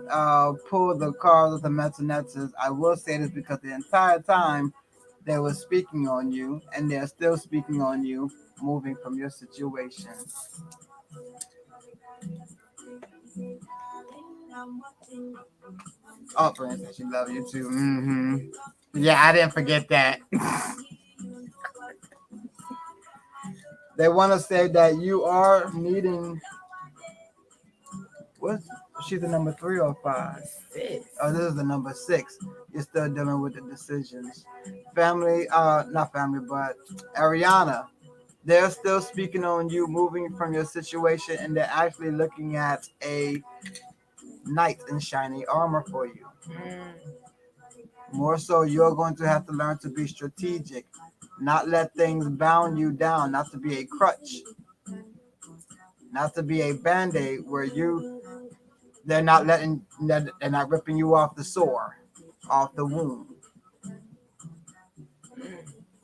pull the cards of the Metanetters, I will say this because the entire time they were speaking on you, and they're still speaking on you, moving from your situation. Oh, for instance, she loves you too. Mm-hmm. Yeah, I didn't forget that. They want to say that you are needing. What? She's the number 3 or 5? 6. Oh, this is the number 6. You're still dealing with the decisions. Family, not family, but Ariana. They're still speaking on you moving from your situation, and they're actually looking at a knight in shiny armor for you. More so, you're going to have to learn to be strategic, not let things bound you down, not to be a crutch, not to be a band-aid where they're not ripping you off the sore, off the wound.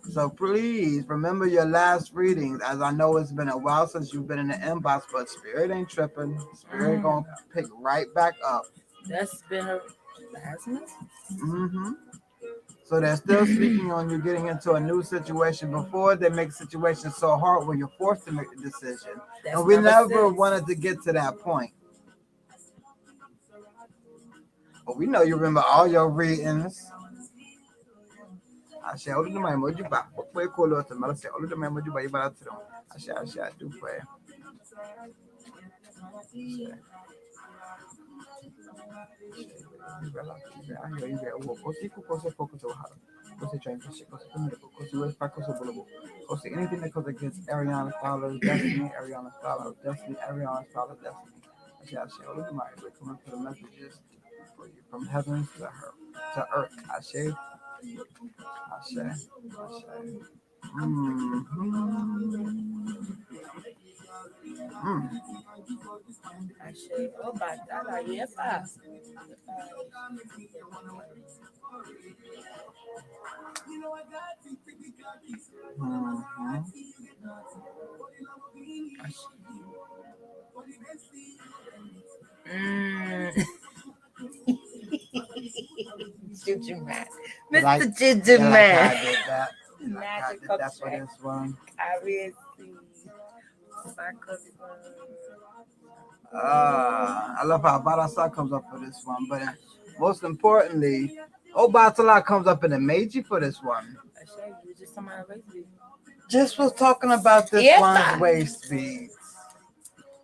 So please remember your last readings, as I know it's been a while since you've been in the inbox, but Spirit ain't tripping. Spirit gonna pick right back up. That's been her last message. Mm-hmm. So they're still speaking on you getting into a new situation before they make situations so hard where you're forced to make a decision. And we never wanted to get to that point. But we know you remember all your readings. Ashe, olu de mai moju ba. Foi colo to mala se olu de mai moju ba ibara to. Ashe, I do pray. Anything that goes against Ariana's father's destiny, Ariana's father's destiny, Ariana's father's destiny. I say, look at my coming for the messages for you from heaven to earth. I say. Achei. Opa, tá lá, e é fácil. Ginger Man. Mr. Ginger Man. I did that. Magic I did that for this one. I really see. I love how Barasa comes up for this one, but most importantly, Obatala comes up in the Meiji for this one. Just was talking about this one's waist speeds.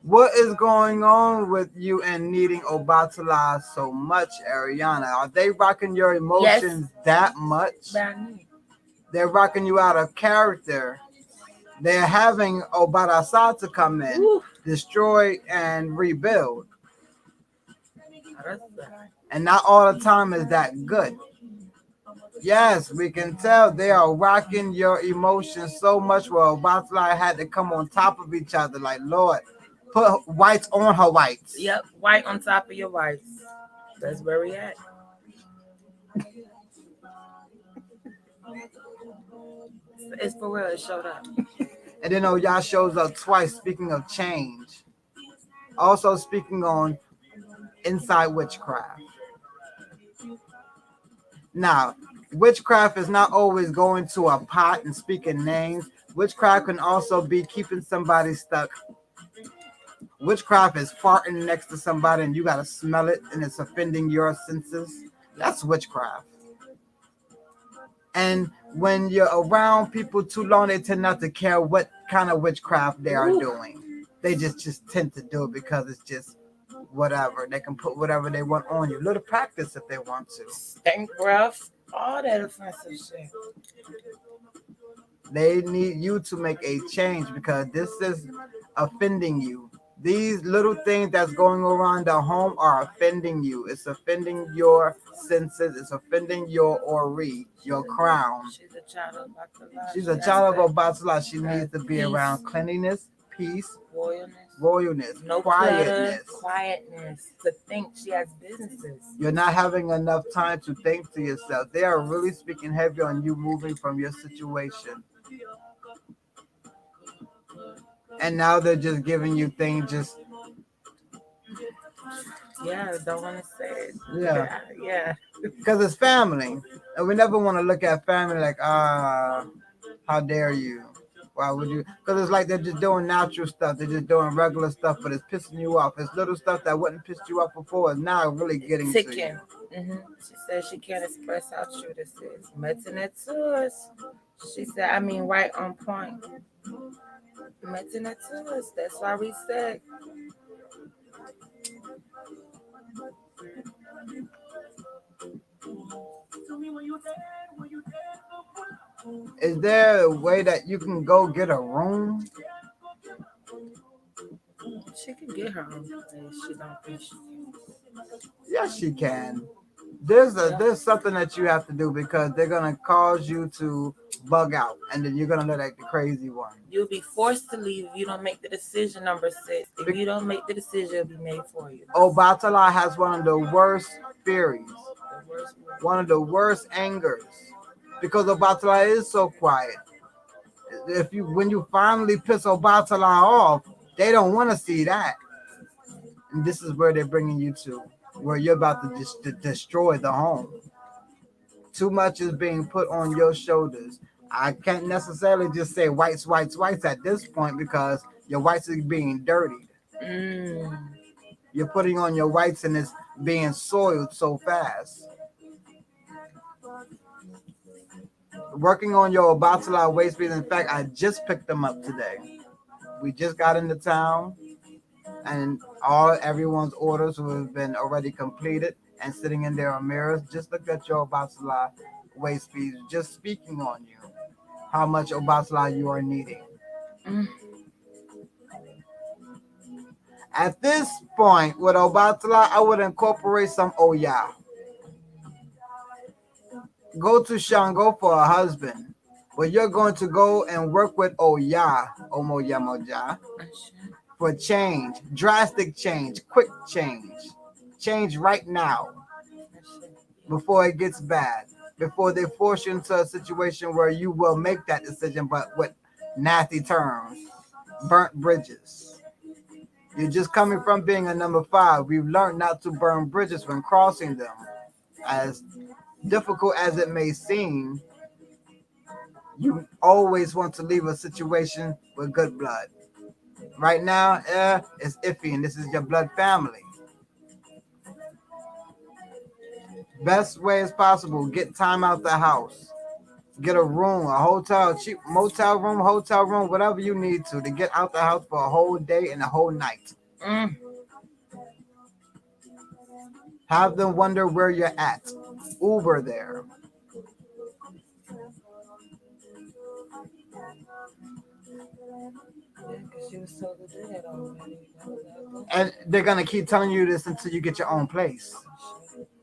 What is going on with you and needing Obatala so much, Ariana? Are they rocking your emotions that much? They're rocking you out of character. They're having Obarasa to come in, destroy and rebuild. And not all the time is that good. Yes, we can tell they are rocking your emotions so much where Obatala had to come on top of each other. Like, Lord, put whites on her whites. Yep, white on top of your whites. That's where we at. It's for real. It showed up. And then y'all shows up twice. Speaking of change, also speaking on inside witchcraft. Now, witchcraft is not always going to a pot and speaking names. Witchcraft can also be keeping somebody stuck. Witchcraft is farting next to somebody and you got to smell it and it's offending your senses. That's witchcraft. And when you're around people too long, they tend not to care what kind of witchcraft they are doing. They just tend to do it because it's just whatever. They can put whatever they want on you. Little practice if they want to. Stank breath, all that offensive shit. They need you to make a change because this is offending you. These little things that's going around the home are offending you. It's offending your senses. It's offending your ori, your crown. She's a child of Batala. She's a child of Batala. She needs to be around cleanliness, peace, royalness, no quietness. Quietness. To think she has businesses. You're not having enough time to think to yourself. They are really speaking heavy on you moving from your situation. And now they're just giving you things just. Yeah, don't want to say it. Yeah. Because it's family. And we never want to look at family like, how dare you? Why would you? Because it's like they're just doing natural stuff. They're just doing regular stuff, but it's pissing you off. It's little stuff that wouldn't piss you off before is now really getting to you. She said she can't express how true this is. Metineturs. She said, I mean, right on point. Metineturs. That's why we said. Is there a way that you can go get a room? She can get her own place. She don't think she can. Yes, she can. There's something that you have to do because they're gonna cause you to bug out, and then you're gonna look like the crazy one. You'll be forced to leave if you don't make the decision. Number 6. If you don't make the decision, it'll be made for you. Obatala has one of the worst furies, one of the worst angers, because Obatala is so quiet. When you finally piss Obatala off, they don't want to see that, and this is where they're bringing you to, where you're about to destroy the home. Too much is being put on your shoulders. I can't necessarily just say whites at this point because your whites are being dirtied. You're putting on your whites and it's being soiled so fast. Working on your Obatala waist beads. In fact, I just picked them up today. We just got into town, and everyone's orders have been already completed and sitting in their mirrors. Just look at your Obatala waist beads, just speaking on you, how much Obatala you are needing. Mm. At this point, with Obatala, I would incorporate some Oya. Go to Shango for a husband, but you're going to go and work with Oya, Omoya Moja, for change, drastic change, quick change right now before it gets bad, before they force you into a situation where you will make that decision, but with nasty terms, burnt bridges. You're just coming from being a number 5. We've learned not to burn bridges when crossing them. As difficult as it may seem, you always want to leave a situation with good blood. Right now, it's iffy, and this is your blood family. Best way as possible, get time out the house. Get a room, a hotel, cheap motel room, whatever you need to get out the house for a whole day and a whole night. Mm. Have them wonder where you're at. Uber there. And they're gonna keep telling you this until you get your own place.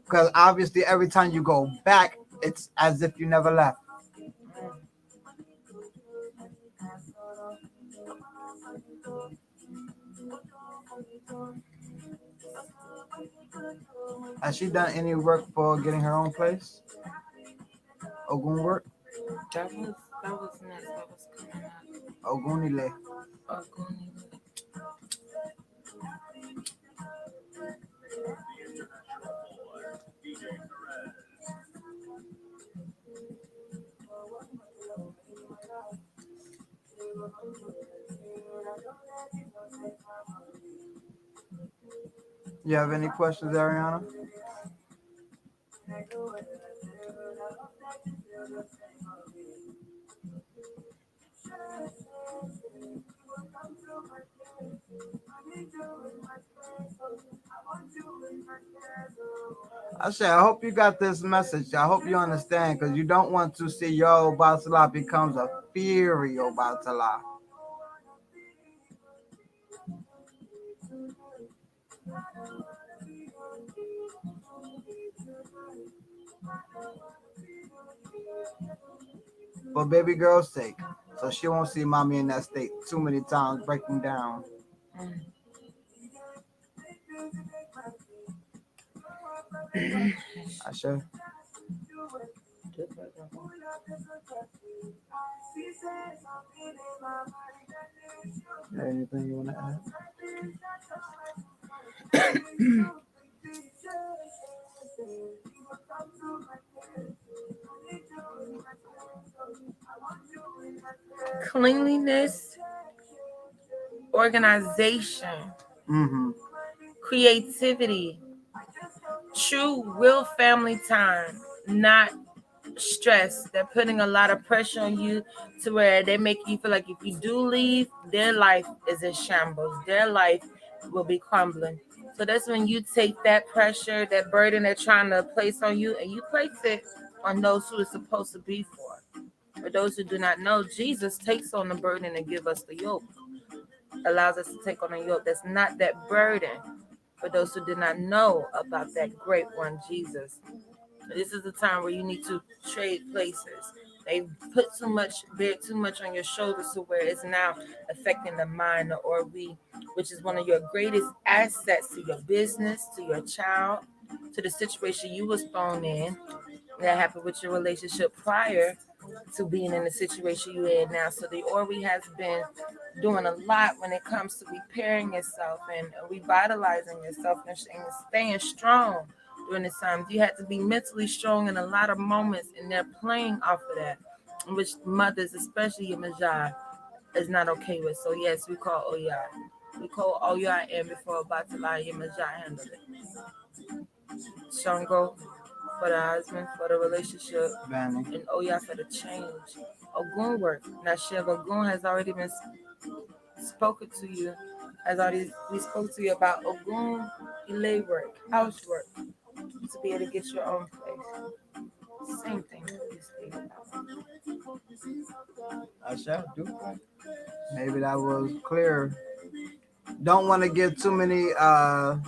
Because obviously every time you go back, it's as if you never left. Has she done any work for getting her own place? Ogun work? That was next. That was coming up. Ogunile. Ogunile. You have any questions, Ariana? I hope you got this message. I hope you understand, because you don't want to see your Obatala becomes a fury Obatala. For baby girl's sake, so she won't see mommy in that state too many times breaking down. I sure. Anything you want to add? Cleanliness, organization, creativity, true, real family time, not stress. They're putting a lot of pressure on you to where they make you feel like if you do leave, their life is in shambles. Their life will be crumbling. So that's when you take that pressure, that burden they're trying to place on you, and you place it on those who it's supposed to be for. For those who do not know, Jesus takes on the burden and give us the yoke. Allows us to take on a yoke that's not that burden. For those who did not know about that great one, Jesus. This is the time where you need to trade places. They put bear too much on your shoulders to where it's now affecting the mind, or which is one of your greatest assets to your business, to your child, to the situation you was thrown in. That happened with your relationship prior to being in the situation you're in now. So the Ori has been doing a lot when it comes to repairing yourself and revitalizing yourself and staying strong during this time. You had to be mentally strong in a lot of moments, and they're playing off of that, which mothers, especially your Majai, is not okay with. So yes, we call Oya. We call Oya in before Batala, your Majai handled it. Shango. for the husband, for the relationship, Vanny. and Oya for the change. Ogun work. Now, Shiv, Ogun has already been spoken to you. We spoke to you about Ogun delay work, housework, to be able to get your own place. Same thing we speak about. I shall do. Maybe that was clear. Don't want to give too many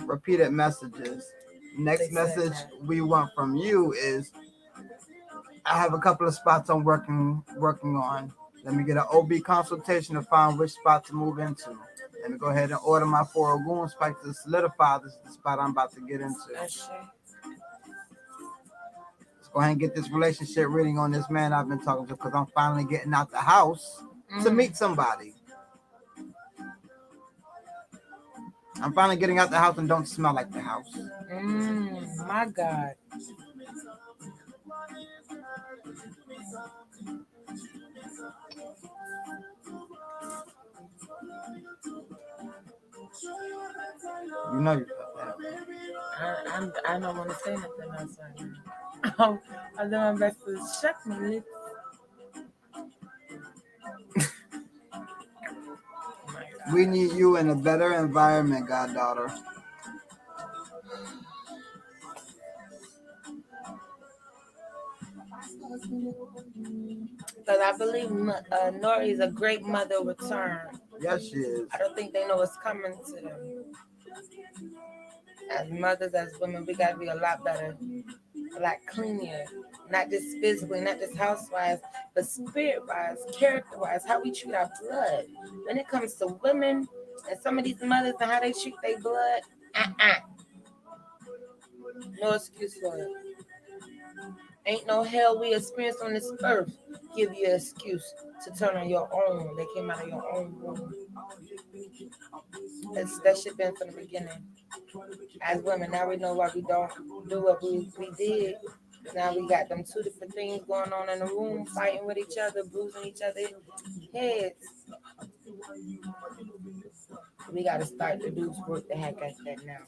repeated messages. Next message we want from you is I have a couple of spots I'm working on. Let me get an OB consultation to find which spot to move into. Let me go ahead and order my 4 Ogun spike to solidify this the spot I'm about to get into. Let's go ahead and get this relationship reading on this man I've been talking to because I'm finally getting out the house to meet somebody. I'm finally getting out the house and don't smell like the house. My God. You know you felt that. I don't want to say nothing else right now. I'm doing my best to shut my lips. We need you in a better environment, goddaughter. Because I believe Nori is a great mother return. Yes, she is. I don't think they know what's coming to them. As mothers, as women, we got to be a lot better, a lot cleaner. Not just physically, not just housewives, but spirit-wise, character-wise, how we treat our blood. When it comes to women and some of these mothers and how they treat their blood, no excuse for it. Ain't no hell we experience on this earth give you an excuse to turn on your own. They came out of your own womb. That shit been from the beginning. As women, now we know why we don't do what we did. Now we got them 2 different things going on in the room, fighting with each other, bruising each other's heads. We got to start the dudes work the heck at that now.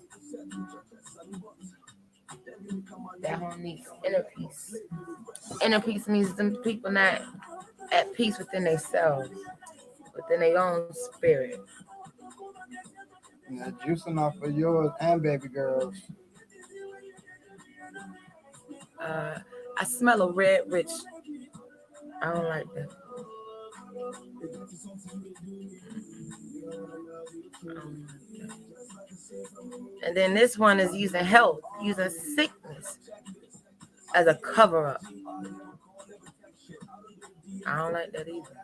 That whole needs inner peace. Inner peace means them people not at peace within themselves, within their own spirit. Yeah, juicing off of yours and baby girls. I smell a red rich. I don't like that. And then this one is using health, using sickness as a cover up. I don't like that either.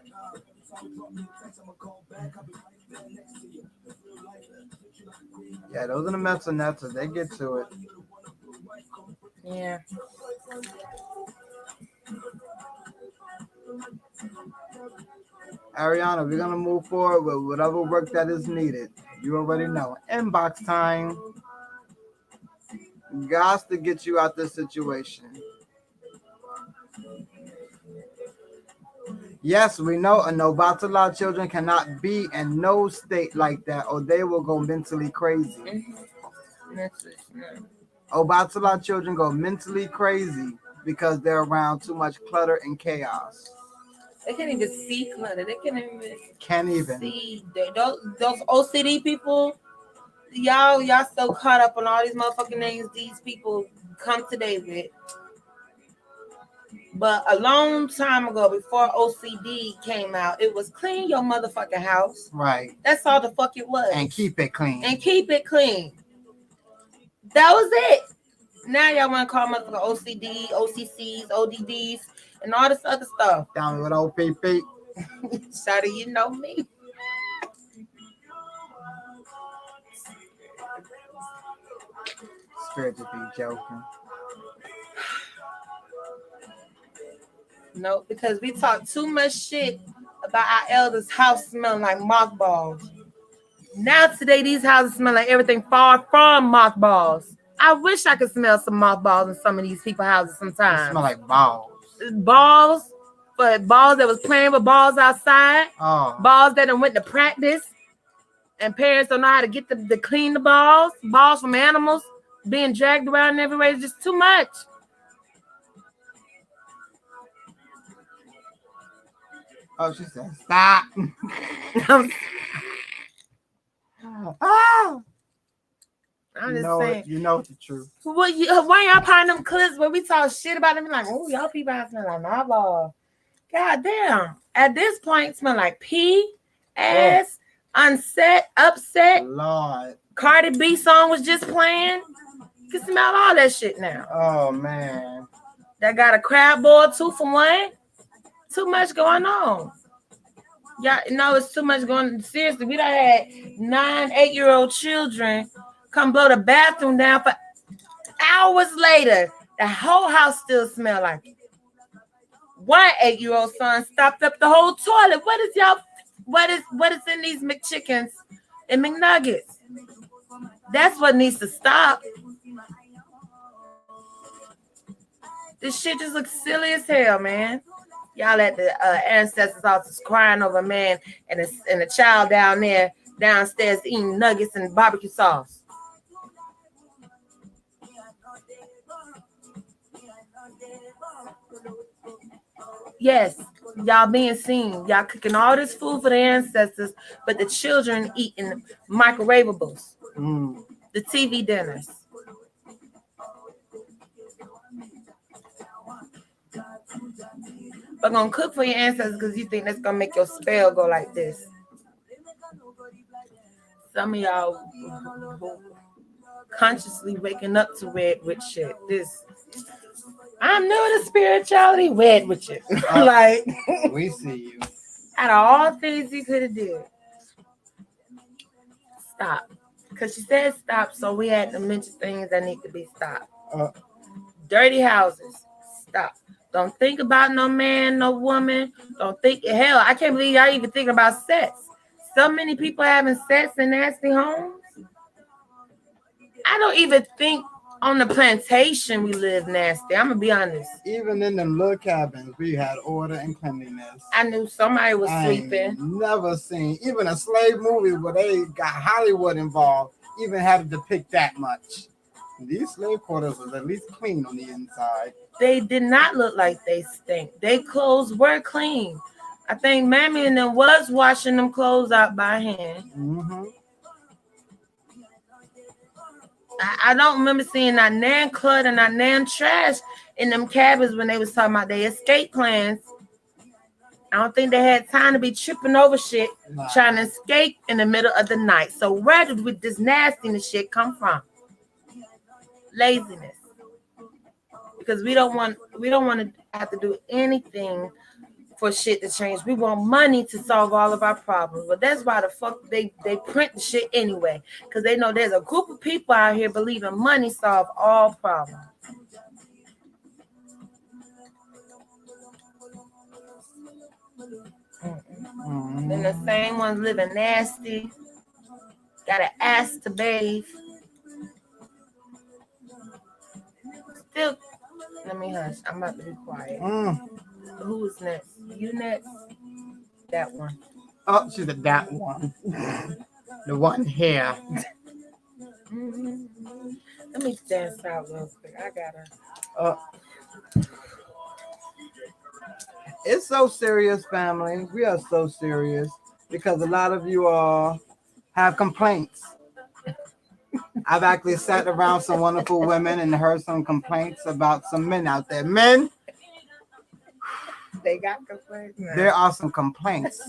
Yeah, those are the mess and nets. They get to it. Yeah. Ariana, we're gonna move forward with whatever work that is needed. You already know. Inbox time. Got to get you out this situation. Yes, we know a Nobatala children cannot be in no state like that, or they will go mentally crazy. Obatala children go mentally crazy because they're around too much clutter and chaos. They can't even see clutter. They can't even see those OCD people. Y'all so caught up on all these motherfucking names these people come today with. But a long time ago, before OCD came out, it was clean your motherfucking house. Right. That's all the fuck it was. And keep it clean. That was it. Now y'all want to call motherfucking OCD, OCCs, ODDs, and all this other stuff. Down with OPP. Shawty, you know me. Scared to be joking. No, because we talk too much shit about our elders' house smelling like mothballs. Now today, these houses smell like everything far from mothballs. I wish I could smell some mothballs in some of these people's houses sometimes. They smell like balls. Balls, but balls that was playing with balls outside. Oh. Balls that done went to practice. And parents don't know how to get to clean the balls. Balls from animals being dragged around everywhere. It's just too much. Oh, she said, stop. Ah, I'm just saying. You know it's the truth. Why y'all find them clips where we talk shit about them? Like, oh, y'all people out smell like my ball. God damn. At this point, smell like pee, ass, unset, upset. Lord. Cardi B song was just playing. You can smell all that shit now. Oh, man. That got a crab boil 2 for 1. Too much going on. Y'all know it's too much going on. Seriously, we done had 9, 8-year-old children come blow the bathroom down for hours later. The whole house still smell like it. One 8-year-old son stopped up the whole toilet. What is in these McChickens and McNuggets? That's what needs to stop. This shit just looks silly as hell, man. Y'all at the ancestors' houses crying over a man and a child downstairs eating nuggets and barbecue sauce. Yes, y'all being seen. Y'all cooking all this food for the ancestors, but the children eating microwavables. The TV dinners. But gonna cook for your ancestors because you think that's gonna make your spell go like this. Some of y'all consciously waking up to red with shit. I'm new to spirituality, red with shit. Like we see you. Out of all things you could have did, stop. Because she said stop, so we had to mention things that need to be stopped. Dirty houses, stop. Don't think about no man, no woman. Don't think, hell, I can't believe y'all even thinking about sex. So many people having sex in nasty homes. I don't even think on the plantation we live nasty. I'm going to be honest. Even in them little cabins, we had order and cleanliness. I knew somebody was sleeping. Never seen, even a slave movie where they got Hollywood involved, even had to depict that much. These slave quarters was at least clean on the inside. They did not look like they stink. Their clothes were clean. I think Mammy and them was washing them clothes out by hand. Mm-hmm. I don't remember seeing that nan clutter and that nan trash in them cabins when they was talking about their escape plans. I don't think they had time to be tripping over shit, trying to escape in the middle of the night. So where did this nastiness shit come from? Laziness. Because we don't want to have to do anything for shit to change. We want money to solve all of our problems. But that's why the fuck they print the shit anyway. Because they know there's a group of people out here believing money solve all problems. Then the same ones living nasty. Got an ass to bathe. Still, let me hush. I'm about to be quiet. Who is next? You next? That one. Oh, she's that one. The one here. Let me dance out real quick. I gotta. It's so serious, family. We are so serious because a lot of you all have complaints. I've actually sat around some wonderful women and heard some complaints about some men out there. Men, they got complaints. There are some complaints.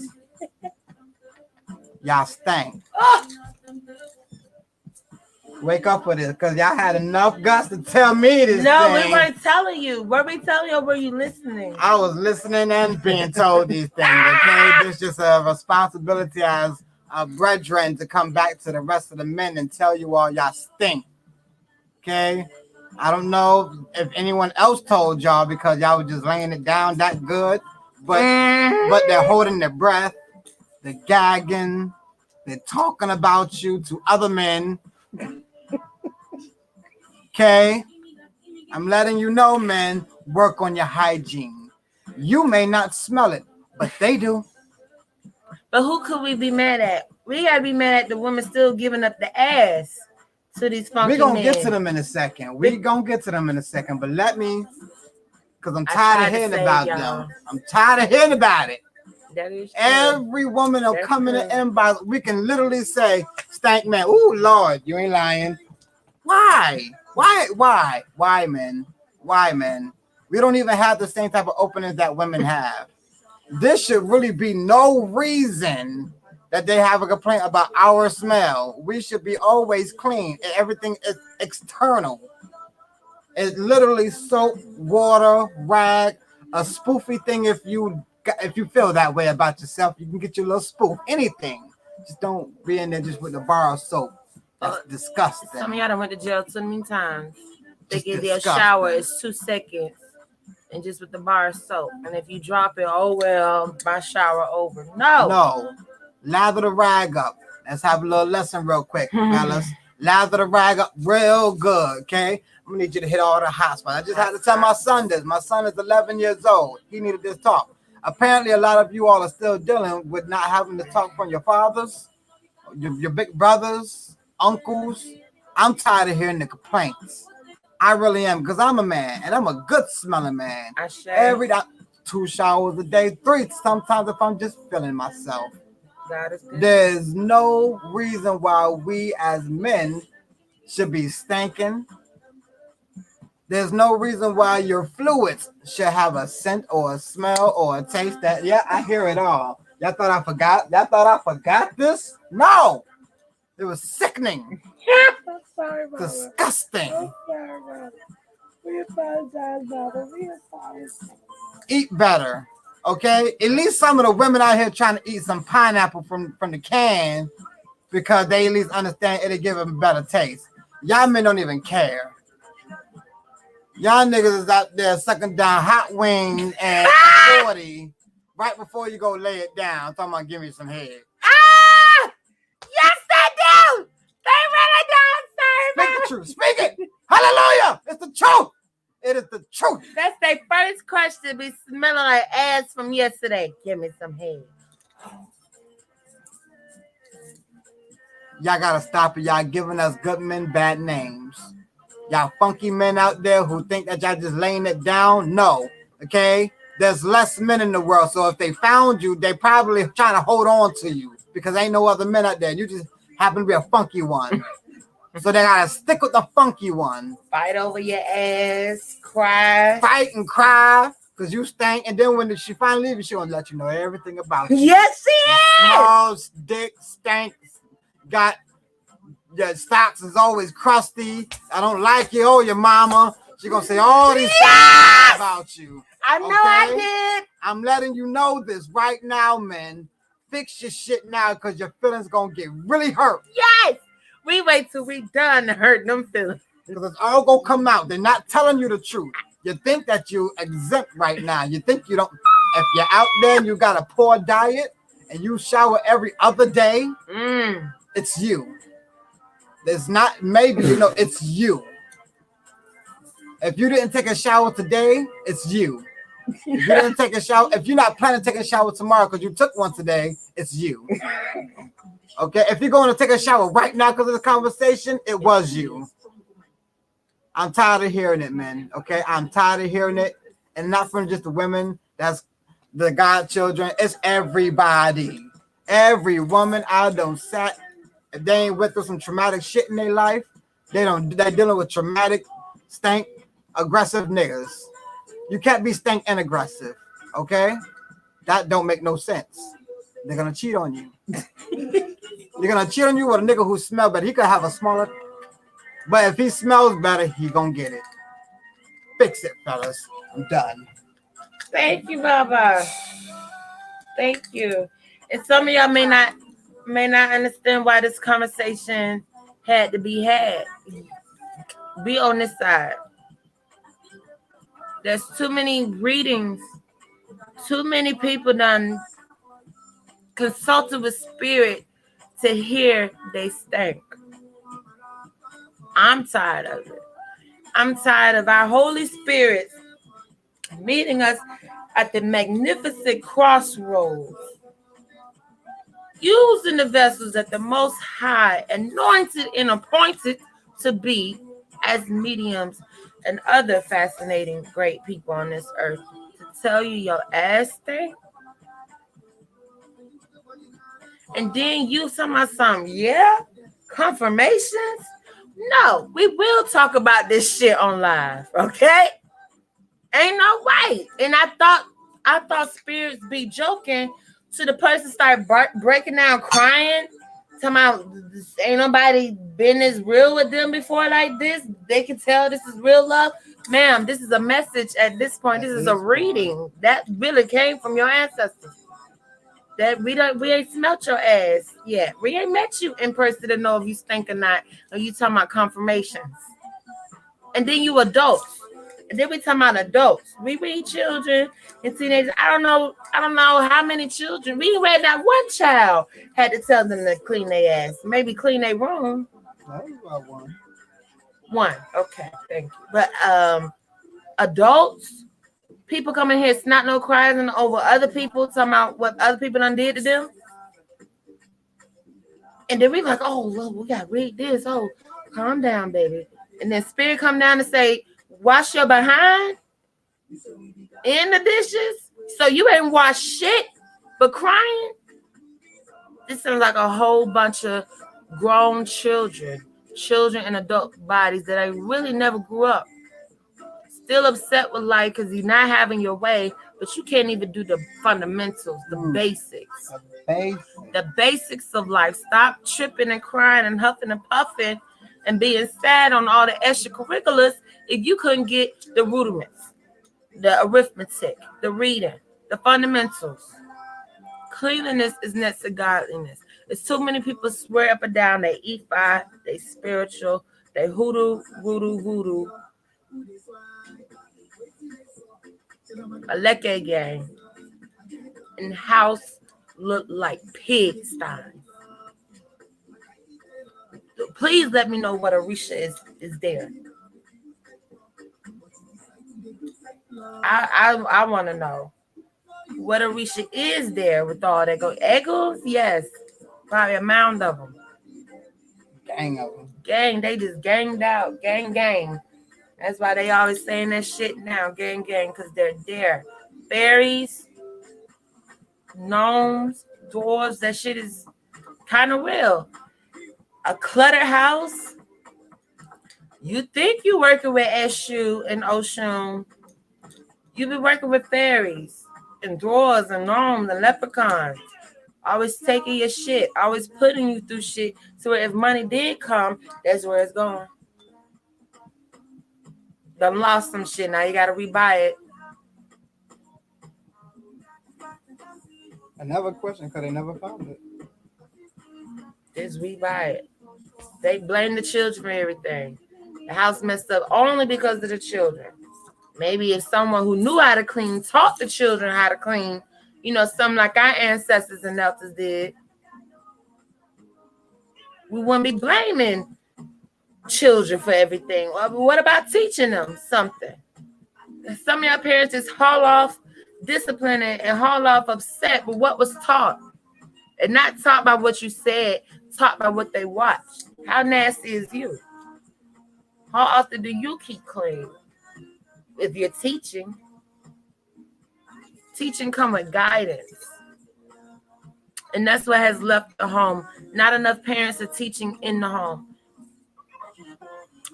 Y'all stink. Wake up with it, because y'all had enough guts to tell me this. No, thing. we weren't telling you. Were we telling you or were you listening? I was listening and being told these things, okay? It's just a responsibility as a brethren to come back to the rest of the men and tell you all y'all stink, okay? I don't know if anyone else told y'all because y'all were just laying it down that good, but they're holding their breath, they're gagging, they're talking about you to other men. Okay, I'm letting you know, men, work on your hygiene. You may not smell it, but they do. But who could we be mad at? We gotta be mad at the women still giving up the ass to these funky men. We're gonna get to them in a second. But let me, because I'm tired of hearing about them. I'm tired of hearing about it. That is true. Every woman will That's come in the true. inbox. We can literally say, stank man. Ooh, Lord, you ain't lying. Why? Why, men? Why, men? We don't even have the same type of openings that women have. This should really be no reason that they have a complaint about our smell. We should be always clean. And everything is external. It's literally soap, water, rag, a spoofy thing. If you feel that way about yourself, you can get your little spoof. Anything. Just don't be in there just with a bar of soap. That's disgusting. Some of y'all done went to jail too many times. They Just get their disgusting. shower is 2 seconds, and just with the bar of soap. And if you drop it, oh well, my shower over. No. Lather the rag up. Let's have a little lesson real quick, fellas. Lather the rag up real good, okay? I'm gonna need you to hit all the hot spots. I just had to tell my son this. My son is 11 years old. He needed this talk. Apparently, a lot of you all are still dealing with not having to talk from your fathers, your big brothers, uncles. I'm tired of hearing the complaints. I really am, because I'm a man, and I'm a good smelling man. Every day, 2 showers a day, 3 sometimes if I'm just feeling myself. God is good. There's no reason why we as men should be stinking. There's no reason why your fluids should have a scent or a smell or a taste that, yeah, I hear it all. Y'all thought I forgot? Y'all thought I forgot this? No. It was sickening. I'm sorry, Mama. Disgusting. I'm sorry, Mama. We apologize, Mama. We apologize. Eat better. Okay? At least some of the women out here trying to eat some pineapple from the can because they at least understand it'll give them a better taste. Y'all men don't even care. Y'all niggas is out there sucking down hot wings and 40 right before you go lay it down. Talking about give me some head. Yes, they do. They really do. Speak the truth. Speak it. Hallelujah. It's the truth. It is the truth. That's their first question. Be smelling like ass from yesterday. Give me some head. Y'all gotta stop it. Y'all giving us good men bad names. Y'all funky men out there who think that y'all just laying it down. No. Okay? There's less men in the world. So if they found you, they probably trying to hold on to you because ain't no other men out there. You just happen to be a funky one. So they gotta stick with the funky one. Fight over your ass. Cry. Fight and cry because you stank. And then when she finally leaves, she gonna let you know everything about you. Yes, she is. Small, dick, stank, got your socks is always crusty. I don't like you. Oh, your mama. She gonna say all these things about you. I know I did. I'm letting you know this right now, man. Fix your shit now because your feelings gonna get really hurt. Yes. We wait till we done to hurt them feelings. Because it's all gonna come out. They're not telling you the truth. You think that you exempt right now. You think you don't. If you're out there and you got a poor diet and you shower every other day, it's you. There's not maybe, it's you. If you didn't take a shower today, it's you. If you didn't take a shower, if you're not planning to take a shower tomorrow because you took one today, it's you. Okay, if you're going to take a shower right now because of the conversation, it was you. I'm tired of hearing it, man. Okay, I'm tired of hearing it, and not from just the women. That's the godchildren. It's everybody. Every woman I done sat. If they ain't went through some traumatic shit in their life, they're dealing with traumatic, stank, aggressive niggas. You can't be stank and aggressive, okay? That don't make no sense. They're gonna cheat on you. They're gonna cheat on you with a nigga who smells better. He could have a smaller, but if he smells better, he gonna get it. Fix it, fellas. I'm done. Thank you, Baba. Thank you. And some of y'all may not understand why this conversation had to be had. Be on this side. There's too many readings. Too many people done consulted with spirit to hear they stink. I'm tired of it. I'm tired of our Holy Spirit meeting us at the magnificent crossroads, using the vessels that the Most High anointed and appointed to be as mediums and other fascinating great people on this earth to tell you your ass stink. And then you talking about something, yeah? Confirmations? No, we will talk about this shit on live, okay? Ain't no way. And I thought spirits be joking to the person start breaking down crying. Talking about ain't nobody been as real with them before like this. They can tell this is real love. Ma'am, this is a message at this point. This is a reading that really came from your ancestors. That we ain't smelt your ass yet. We ain't met you in person to know if you stink or not. Or you talking about confirmations. And then you adults. And then we talking about adults. We read children and teenagers. I don't know how many children. We read that one child had to tell them to clean their ass. Maybe clean their room. That was about one. One. Okay, thank you. But adults, people come in here snot no crying over other people, talking about what other people done did to them. And then we like, oh, look, we gotta read this. Oh, calm down, baby. And then spirit come down and say, wash your behind in the dishes. So you ain't washed shit but crying. This sounds like a whole bunch of grown children in adult bodies that I really never grew up. Still upset with life because you're not having your way, but you can't even do the fundamentals, the basics. The basics of life. Stop tripping and crying and huffing and puffing and being sad on all the extracurriculars if you couldn't get the rudiments, the arithmetic, the reading, the fundamentals. Cleanliness is next to godliness. There's too many people swear up and down they E5, they spiritual, they hoodoo, voodoo. A leke gang. And house look like pigsty. Please let me know what Orisha is there. I want to know what Orisha is there with all that go. Eagles, yes, probably a mound of them. Gang of them. Gang, they just ganged out. Gang. That's why they always saying that shit now. Gang, because they're there. Fairies, gnomes, dwarves. That shit is kind of real. A cluttered house. You think you working with Eshu and Oshun. You be working with fairies and dwarves and gnomes and leprechauns. Always taking your shit. Always putting you through shit. So if money did come, that's where it's going. Done lost some shit. Now you got to rebuy it. I never questioned because they never found it. Just rebuy it. They blame the children for everything. The house messed up only because of the children. Maybe if someone who knew how to clean taught the children how to clean, something like our ancestors and elders did, we wouldn't be blaming children for everything. What about teaching them something? Some of your parents just haul off discipline and haul off upset with what was taught. And not taught by what you said, taught by what they watched. How nasty is you? How often do you keep clean? If you're teaching come with guidance. And that's what has left the home. Not enough parents are teaching in the home.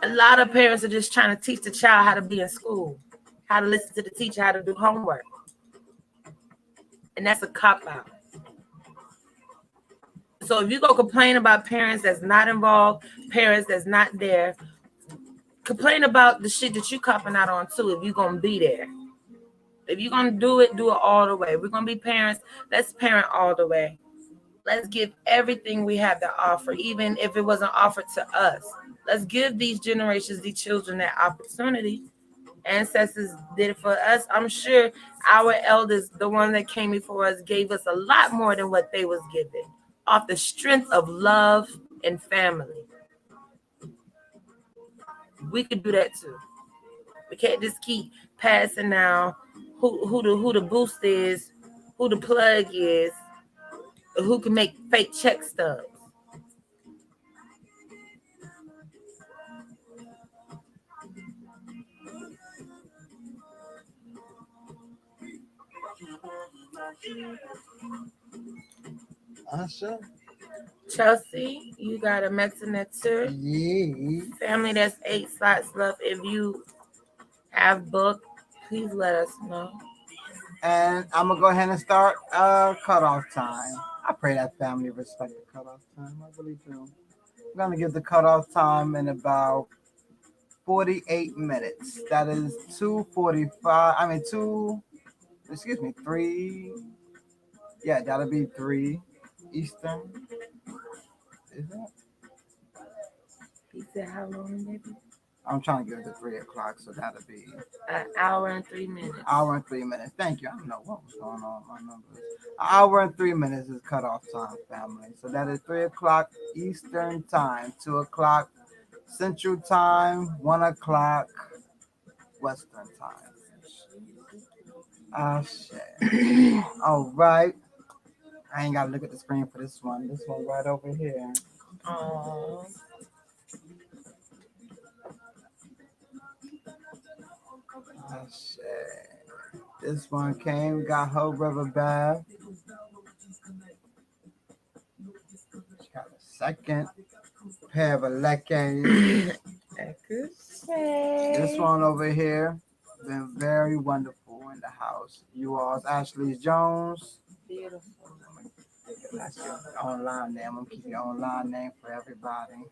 A lot of parents are just trying to teach the child how to be in school, how to listen to the teacher, how to do homework. And that's a cop-out. So if you go complain about parents that's not involved, parents that's not there, complain about the shit that you copping out on too if you're going to be there. If you're going to do it all the way. We're going to be parents. Let's parent all the way. Let's give everything we have to offer, even if it wasn't offered to us. Let's give these generations, these children, that opportunity. Ancestors did it for us. I'm sure our elders, the one that came before us, gave us a lot more than what they was given, off the strength of love and family. We could do that too. We can't just keep passing now who the boost is, who the plug is, who can make fake check stubs. Usher. Chelsea, you got a Metzer Yeah. family. That's 8 slots left. If you have booked, please let us know. And I'm gonna go ahead and start cutoff time. I pray that family respect the cutoff time. I really do. I'm gonna give the cutoff time in about 48 minutes. That is 2:45. I mean two. Excuse me, three. Yeah, that'll be 3 Eastern. Is that? He said, how long, baby? I'm trying to get it to 3 o'clock, so that'll be An hour and 3 minutes. hour and 3 minutes. Thank you. I don't know what was going on with my numbers. Hour and 3 minutes is cutoff time, family. So that is 3 o'clock Eastern time, 2 o'clock Central time, 1 o'clock Western time. Ah, shit. All right. I ain't gotta look at the screen for this one. This one right over here. Oh, Ah, shit. This one came, got her rubber bath. She got a second pair of leggings. I could say. This one over here been very wonderful in the house. You all's Ashley Jones. Beautiful. That's your online name. I'm gonna keep your online name for everybody.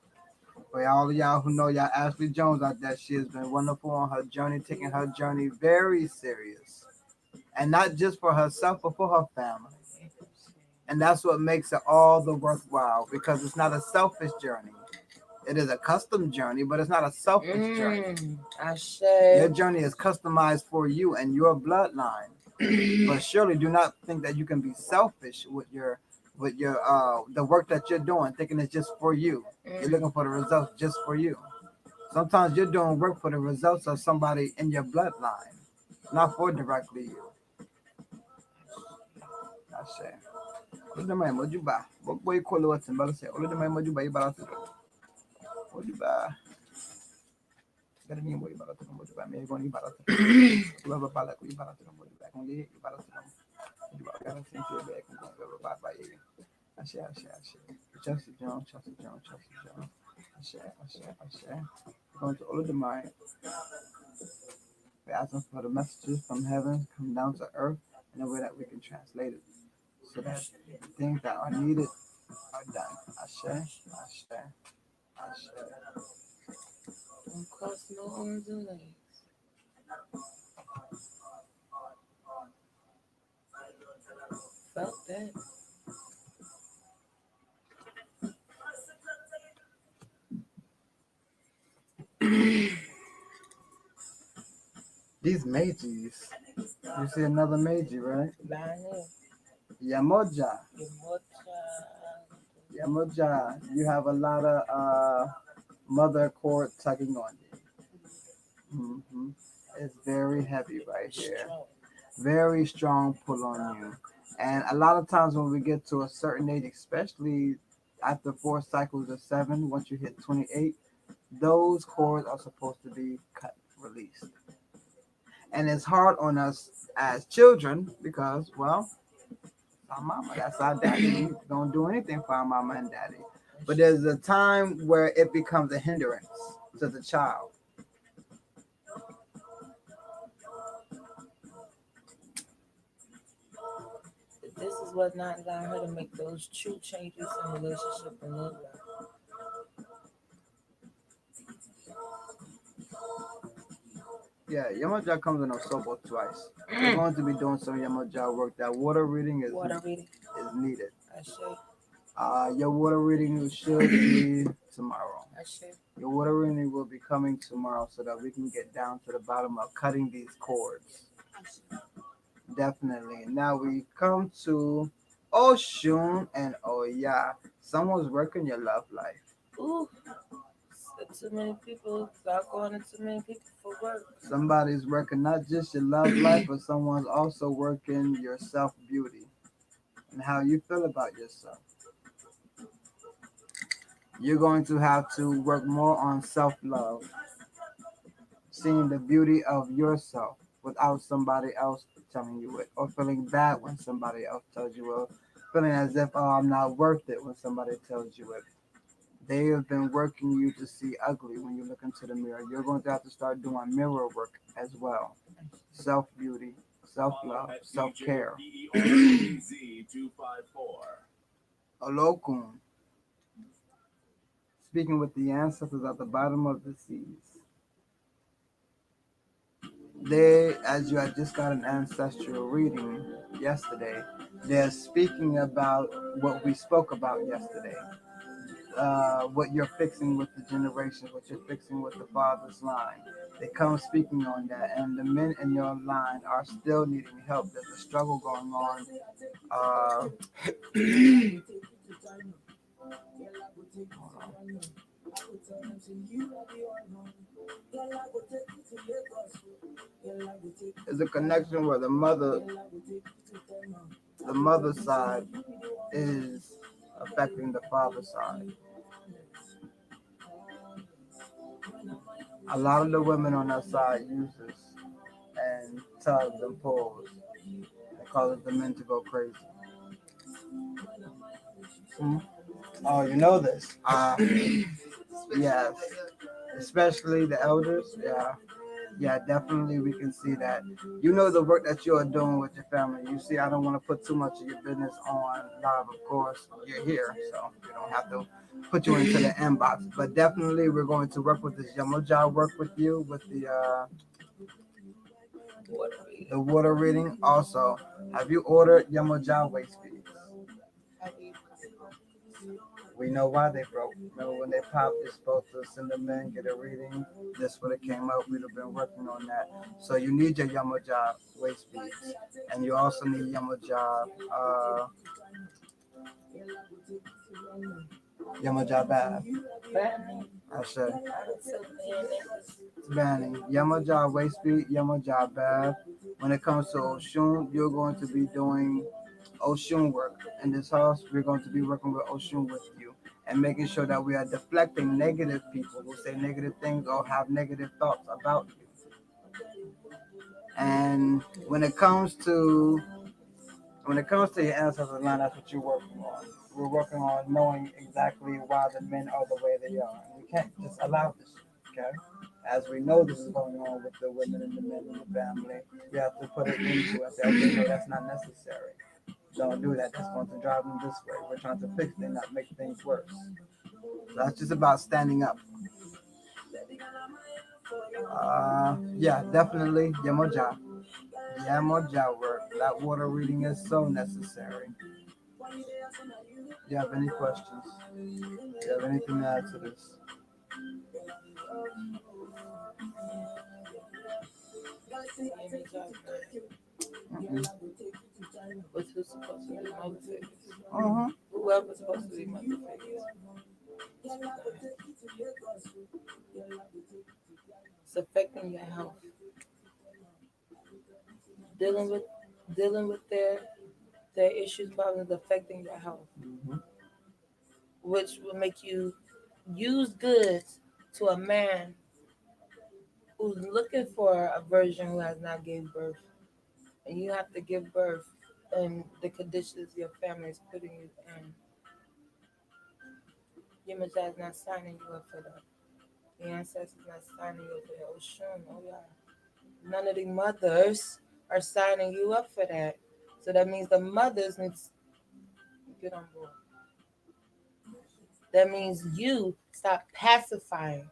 For all of y'all who know y'all Ashley Jones out there, she has been wonderful on her journey, taking her journey very serious. And not just for herself, but for her family. And that's what makes it all the worthwhile because it's not a selfish journey. It is a custom journey, but it's not a selfish journey. I Your say. journey is customized for you and your bloodline. But surely do not think that you can be selfish with your the work that you're doing, thinking it's just for you. You're looking for the results just for you. Sometimes you're doing work for the results of somebody in your bloodline, not for directly you. I say. Olha demais, mojuba. Vou pôr colo assim, bala say. Olha demais, mojuba, e bala tudo. Mojuba. Gara minha mo ibala tudo, mojuba. Me gon ibala tudo. Ibala bala ko ibala tudo, mojuba. Kung li ibala tudo. Mojuba. Gara sinti be kung ibala bala ba ye. Ashe, ashe, ashe. Chelsea Jones, Chelsea Jones, Chelsea Jones. Ashe, ashe, ashe. Going to all of the mind. We're asking for the messages from heaven come down to earth in a way that we can translate it. So that the things that are needed are done. Ashe, ashe, ashe. Don't cross no arms and legs. Felt that. These Meijis. You see another Meiji, right? Down here. Yamoja. Your mother. Yamoja. You have a lot of mother cord tugging on you. It's very heavy right here. Strong. Very strong pull on you. And a lot of times when we get to a certain age, especially after 4 cycles of 7, once you hit 28, those cords are supposed to be cut, released. And it's hard on us as children because, well, our mama, that's our daddy. We don't do anything for our mama and daddy. But there's a time where it becomes a hindrance to the child. This is what not allowing her to make those true changes in relationship and love life. Yeah, Yamaja comes in a sobo twice. We're going to be doing some Yamaja work. That water reading is Water reading. needed. I say. Your water reading should be tomorrow. I say. Your water reading will be coming tomorrow so that we can get down to the bottom of cutting these cords. Definitely. Now we come to Oshun and Oya. Someone's working your love life. Ooh. Too many people. Start going to too many people for work. Somebody's working not just your love life, but someone's also working your self beauty and how you feel about yourself. You're going to have to work more on self love, seeing the beauty of yourself without somebody else telling you it, or feeling bad when somebody else tells you it, feeling as if, oh, I'm not worth it when somebody tells you it. They have been working you to see ugly when you look into the mirror. You're going to have to start doing mirror work as well. Self beauty, self love, self care. Olokun, speaking with the ancestors at the bottom of the seas. They, as you had just got an ancestral reading yesterday, they're speaking about what we spoke about yesterday. What you're fixing with the generations, what you're fixing with the father's line. They come speaking on that, and the men in your line are still needing help. There's a struggle going on. There's a connection where the mother side is affecting the father side. A lot of the women on that side uses and tugs and pulls. It causes the men to go crazy. Hmm? Oh, you know this. Yes. Especially the elders. Yeah. Yeah, definitely we can see that. You know the work that you are doing with your family. You see, I don't want to put too much of your business on live, of course. You're here, so you don't have to put you into the inbox. But definitely we're going to work with this Yamoja, work with you with the water reading. Also, have you ordered Yamoja waste beads? We know why they broke. Remember when they popped, you're supposed to send them in, get a reading. That's what it came up. We'd have been working on that. So you need your Yamoja waist beads. And you also need Yamoja bath. I said. Banning. Yamoja waist bead, Yamoja bath. When it comes to Oshun, you're going to be doing Oshun work. In this house, we're going to be working with Oshun with you and making sure that we are deflecting negative people who say negative things or have negative thoughts about you. And when it comes to your ancestors line, that's what you're working on. We're working on knowing exactly why the men are the way they are. We can't just allow this, okay? As we know this is going on with the women and the men in the family, we have to put it into it. Say, okay, no, that's not necessary. Don't do that. That's going to drive them this way. We're trying to fix things, not make things worse. So that's just about standing up. Yeah, definitely. Yamoja. Yamoja work. That water reading is so necessary. Do you have any questions? Do you have anything to add to this? What's who's supposed to be mother figures? Uh-huh. Whoever's supposed to be mother figures. It's affecting your health. Dealing with their issues, problems affecting your health, which will make you use goods to a man who's looking for a virgin who has not gave birth, and you have to give birth in the conditions your family is putting you in. Your Messiah is not signing you up for that. The ancestors not signing you up for that. Oshun, oh yeah. None of the mothers are signing you up for that. So that means the mothers need to get on board. That means you stop pacifying.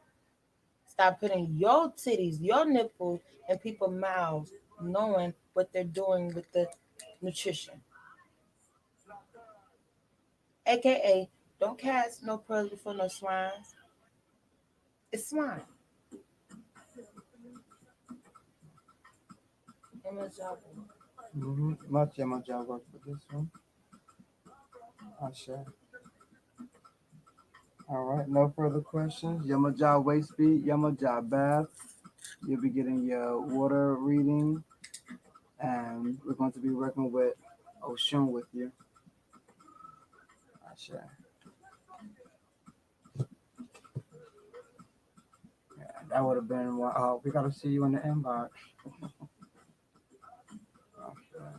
Stop putting your titties, your nipples in people's mouths, knowing what they're doing with the nutrition. AKA, don't cast no pearls before no swines. It's swine. Much Yamoja work for this one. I share. All right, no further questions. Yamoja waist bead, Yamoja bath. You'll be getting your water reading, and we're going to be working with Oshun with you. I share. Yeah, that would have been one. Oh, we got to see you in the inbox. Okay.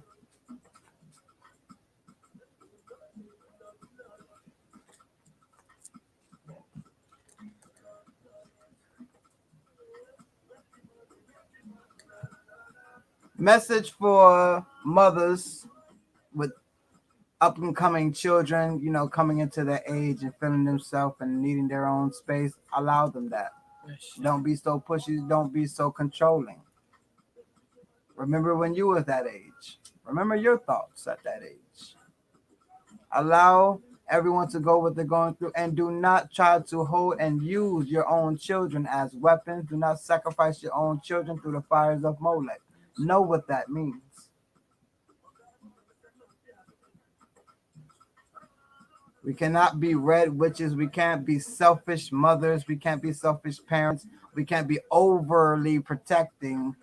Message for mothers with up and coming children, coming into their age and feeling themselves and needing their own space. Allow them that. Don't be so pushy. Don't be so controlling. Remember when you was that age. Remember your thoughts at that age. Allow everyone to go what they're going through, and do not try to hold and use your own children as weapons. Do not sacrifice your own children through the fires of Molech. Know what that means. We cannot be red witches. We can't be selfish mothers. We can't be selfish parents. We can't be overly protecting,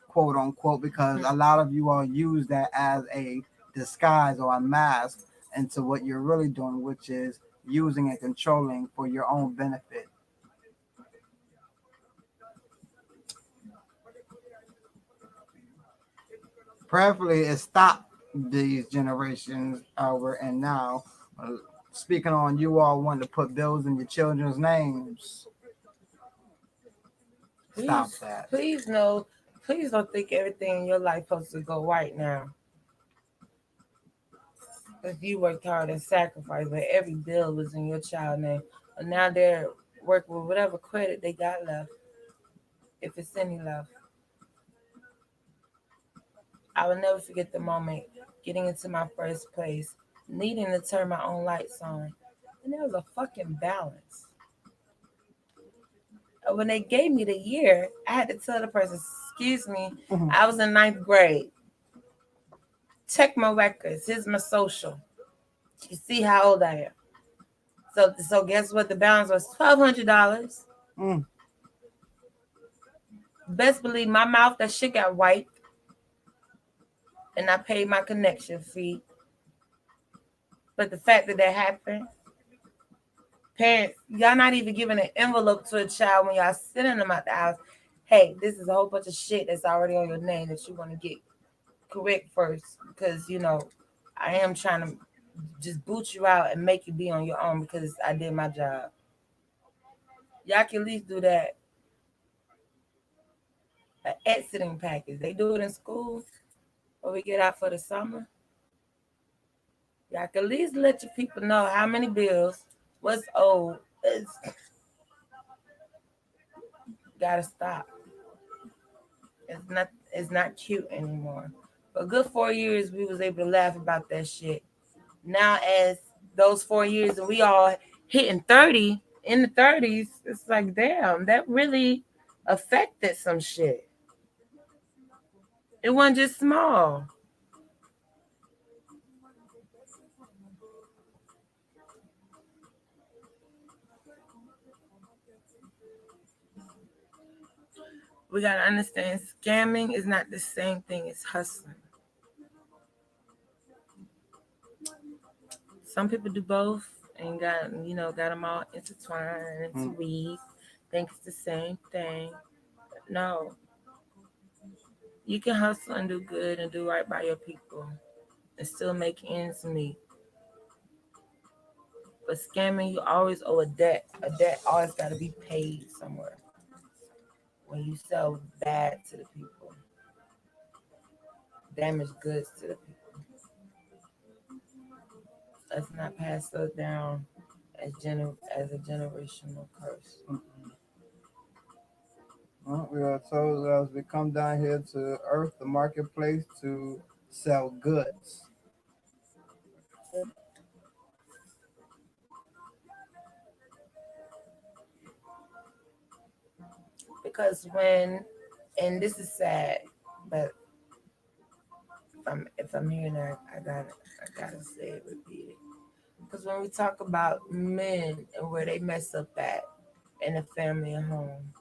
quote unquote, because a lot of you all use that as a disguise or a mask into what you're really doing, which is using and controlling for your own benefit. Prayerfully, it stopped these generations over and now. Speaking on you all wanting to put bills in your children's names. Stop that. Please don't think everything in your life supposed to go right now. If you worked hard and sacrificed, but every bill was in your child name, and now they're working with whatever credit they got left, if it's any left. I will never forget the moment getting into my first place, needing to turn my own lights on, and there was a fucking balance. And when they gave me the year, I had to tell the person, "Excuse me, I was in ninth grade. Check my records. Here's my social. You see how old I am." So guess what? The balance was $1,200. Mm. Best believe my mouth, that shit got wiped, and I paid my connection fee. But the fact that happened, parents, y'all not even giving an envelope to a child when y'all sending them out the house. Hey, this is a whole bunch of shit that's already on your name that you want to get correct first, because I am trying to just boot you out and make you be on your own because I did my job. Y'all can at least do that. An exiting package. They do it in school or we get out for the summer. Y'all can at least let your people know how many bills, what's owed. It's gotta stop. It's not cute anymore. For a good 4 years we was able to laugh about that shit. Now as those 4 years and we all hitting 30 in the 30s, it's like damn, that really affected some shit. It wasn't just small. We gotta understand scamming is not the same thing as hustling. Some people do both and got them all intertwined and interweaved. Think it's the same thing. No, you can hustle and do good and do right by your people and still make ends meet. But scamming, you always owe a debt. A debt always got to be paid somewhere. When you sell bad to the people, damaged goods to the people, let's not pass those down as a generational curse. Well, we are told as we come down here to Earth, the marketplace, to sell goods. Because and this is sad, but if I'm hearing that, I gotta say it, repeat it. Because when we talk about men and where they mess up at in the family and home,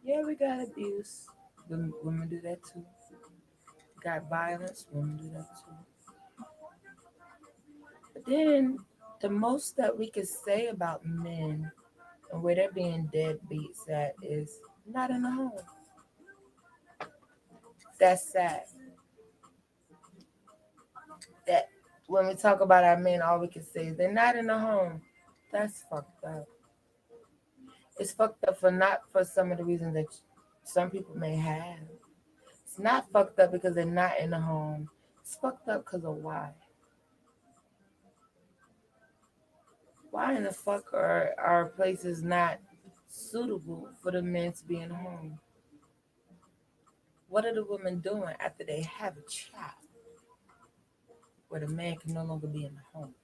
yeah, we got abuse. Women do that too. Got violence, women do that too. But then the most that we could say about men and where they're being deadbeats at is not in the home. That's sad. That when we talk about our men, all we can say is they're not in the home. That's fucked up. It's fucked up for not for some of the reasons that some people may have. It's not fucked up because they're not in the home. It's fucked up because of why. Why in the fuck are places not suitable for the men to be in the home? What are the women doing after they have a child where the man can no longer be in the home?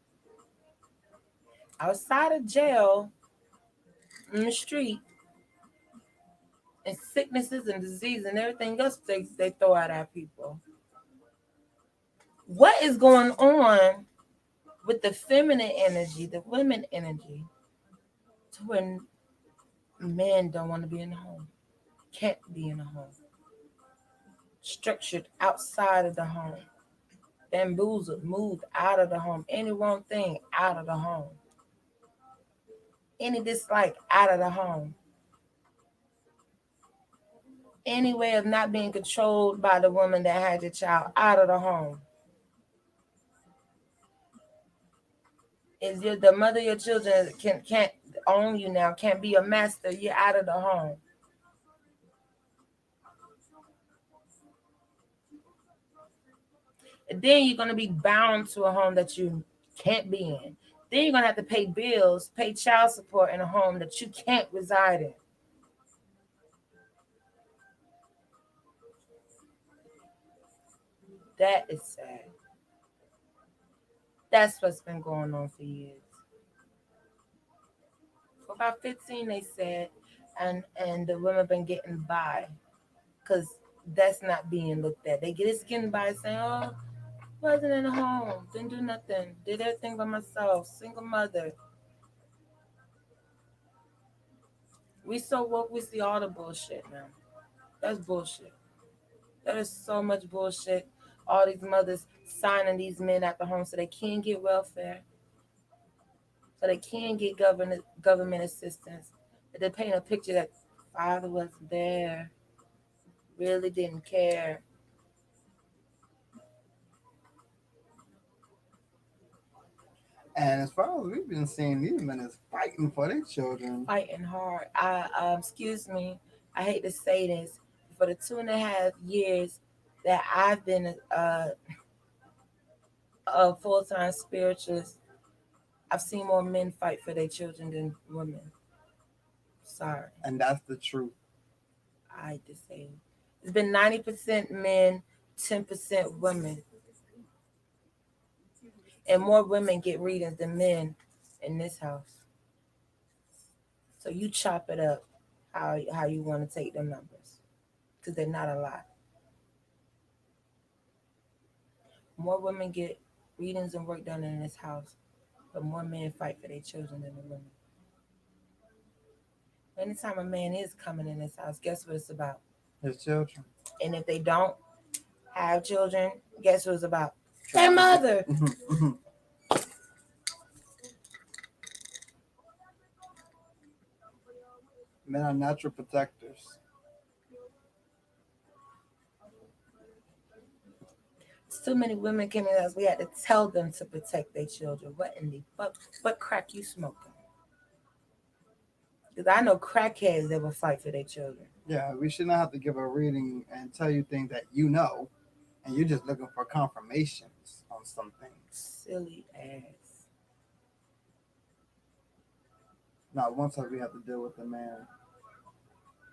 Outside of jail, in the street, and sicknesses and disease and everything else they throw at our people. What is going on with the feminine energy, the women energy, to when men don't want to be in the home, can't be in the home, structured outside of the home, bamboozled, moved out of the home, any wrong thing out of the home, any dislike out of the home, any way of not being controlled by the woman that had your child out of the home. Is the mother of your children can't own you now, can't be a master, you're out of the home. And then you're gonna be bound to a home that you can't be in. Then you're gonna have to pay bills, pay child support in a home that you can't reside in. That is sad. That's what's been going on for years. For about 15, they said, and the women been getting by, because that's not being looked at. They get it getting by saying, oh, wasn't in the home, didn't do nothing, did everything by myself, single mother. We so woke, we see all the bullshit now. That's bullshit. That is so much bullshit. All these mothers signing these men at the home so they can get welfare, so they can get government assistance. But they paint a picture that father wasn't there, really didn't care. And as far as we've been seeing, these men is fighting for their children. Fighting hard. Excuse me, I hate to say this, for the 2.5 years that I've been a full-time spiritualist, I've seen more men fight for their children than women. Sorry. And that's the truth. I hate to say it. It's been 90% men, 10% women. And more women get readings than men in this house. So you chop it up how you want to take them numbers, because they're not a lot. More women get readings and work done in this house, but more men fight for their children than the women. Anytime a man is coming in this house, guess what it's about? His children. And if they don't have children, guess what it's about? Their mother. Men are natural protectors. Too many women came in us. We had to tell them to protect their children. What in the fuck? What crack you smoking? Because I know crackheads that will fight for their children. Yeah, we should not have to give a reading and tell you things that you know, and you're just looking for confirmations on some things. Silly ass. Not once have we had to deal with a man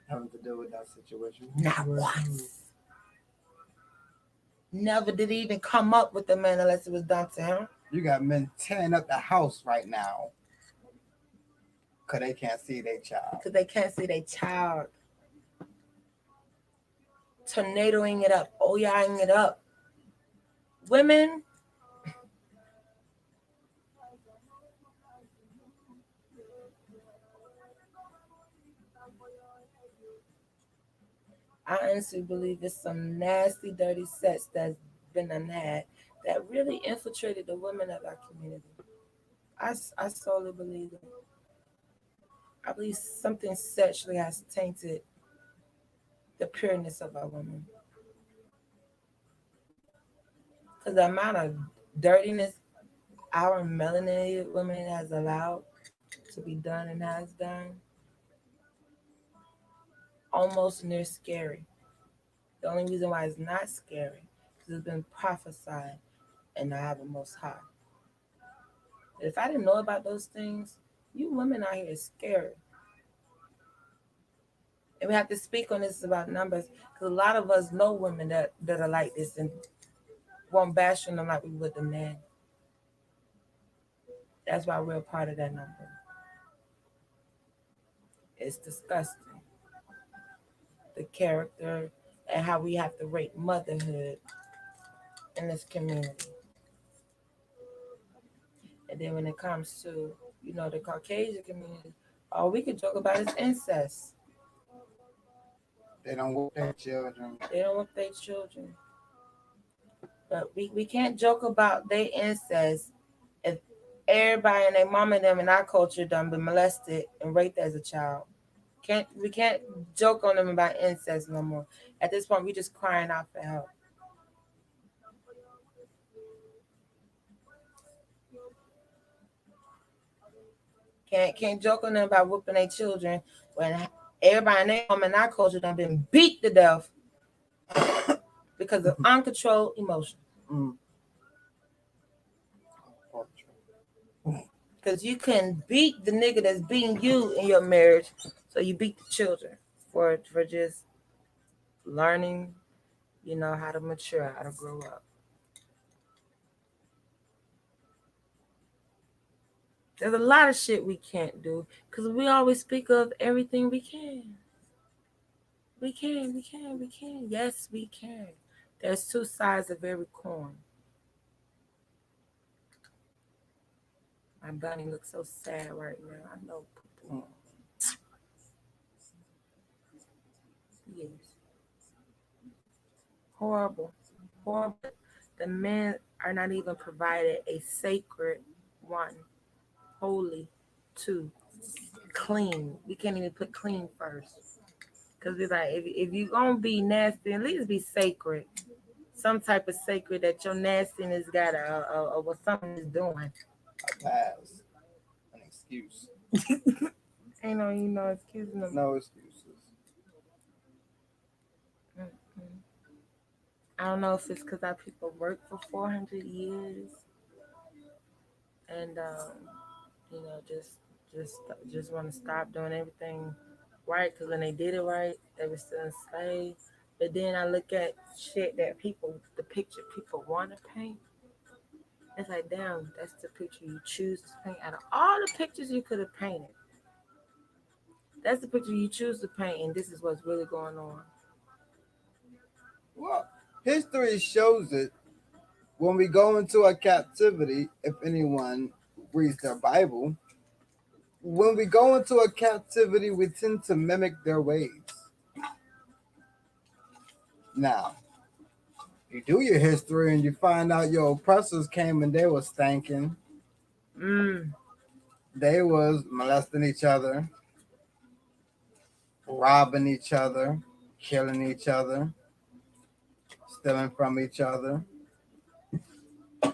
having to deal with that situation. Not once. Never did he even come up with the man unless it was done to him. You got men tearing up the house right now because they can't see their child. Because they can't see their child. Tornadoing it up, oyaing it up. Women, I honestly believe it's some nasty, dirty sets that's been unhad that really infiltrated the women of our community. I solely believe it. I believe something sexually has tainted the pureness of our women. Because the amount of dirtiness our melanated women has allowed to be done and has done, almost near scary. The only reason why it's not scary because it's been prophesied and I have the Most High. If I didn't know about those things, you women out here is scary. And we have to speak on this about numbers because a lot of us know women that are like this and won't bash on them like we would the men. That's why we're a part of that number. It's disgusting. The character and how we have to rate motherhood in this community. And then when it comes to, the Caucasian community, all we can joke about is incest. They don't want their children. They don't want their children. But we can't joke about their incest if everybody and their mom and them in our culture done been molested and raped as a child. We can't joke on them about incest no more. At this point, we just crying out for help. Can't joke on them about whooping their children when everybody and their mom in our culture done been beat to death because of uncontrolled emotion. Because you can beat the nigga that's beating you in your marriage, so you beat the children for just learning, how to mature, how to grow up. There's a lot of shit we can't do because we always speak of everything we can. We can. Yes, we can. There's two sides of every coin. My bunny looks so sad right now. I know. Yes. Horrible. The men are not even provided a sacred one, holy, two, clean. We can't even put clean first. Because it's like, if you're going to be nasty, at least be sacred. Some type of sacred that your nastiness got what something is doing. A pass. An excuse. Ain't no excuse. No excuses. I don't know if it's because our people worked for 400 years and just want to stop doing everything right, because when they did it right, they were still enslaved. But then I look at shit that the picture people want to paint. It's like, damn, that's the picture you choose to paint. Out of all the pictures you could have painted, that's the picture you choose to paint, and this is what's really going on. Well, history shows it. When we go into a captivity, if anyone reads their Bible, when we go into a captivity, we tend to mimic their ways. Now, you do your history and you find out your oppressors came and they was stinking. They was molesting each other, robbing each other, killing each other, stealing from each other.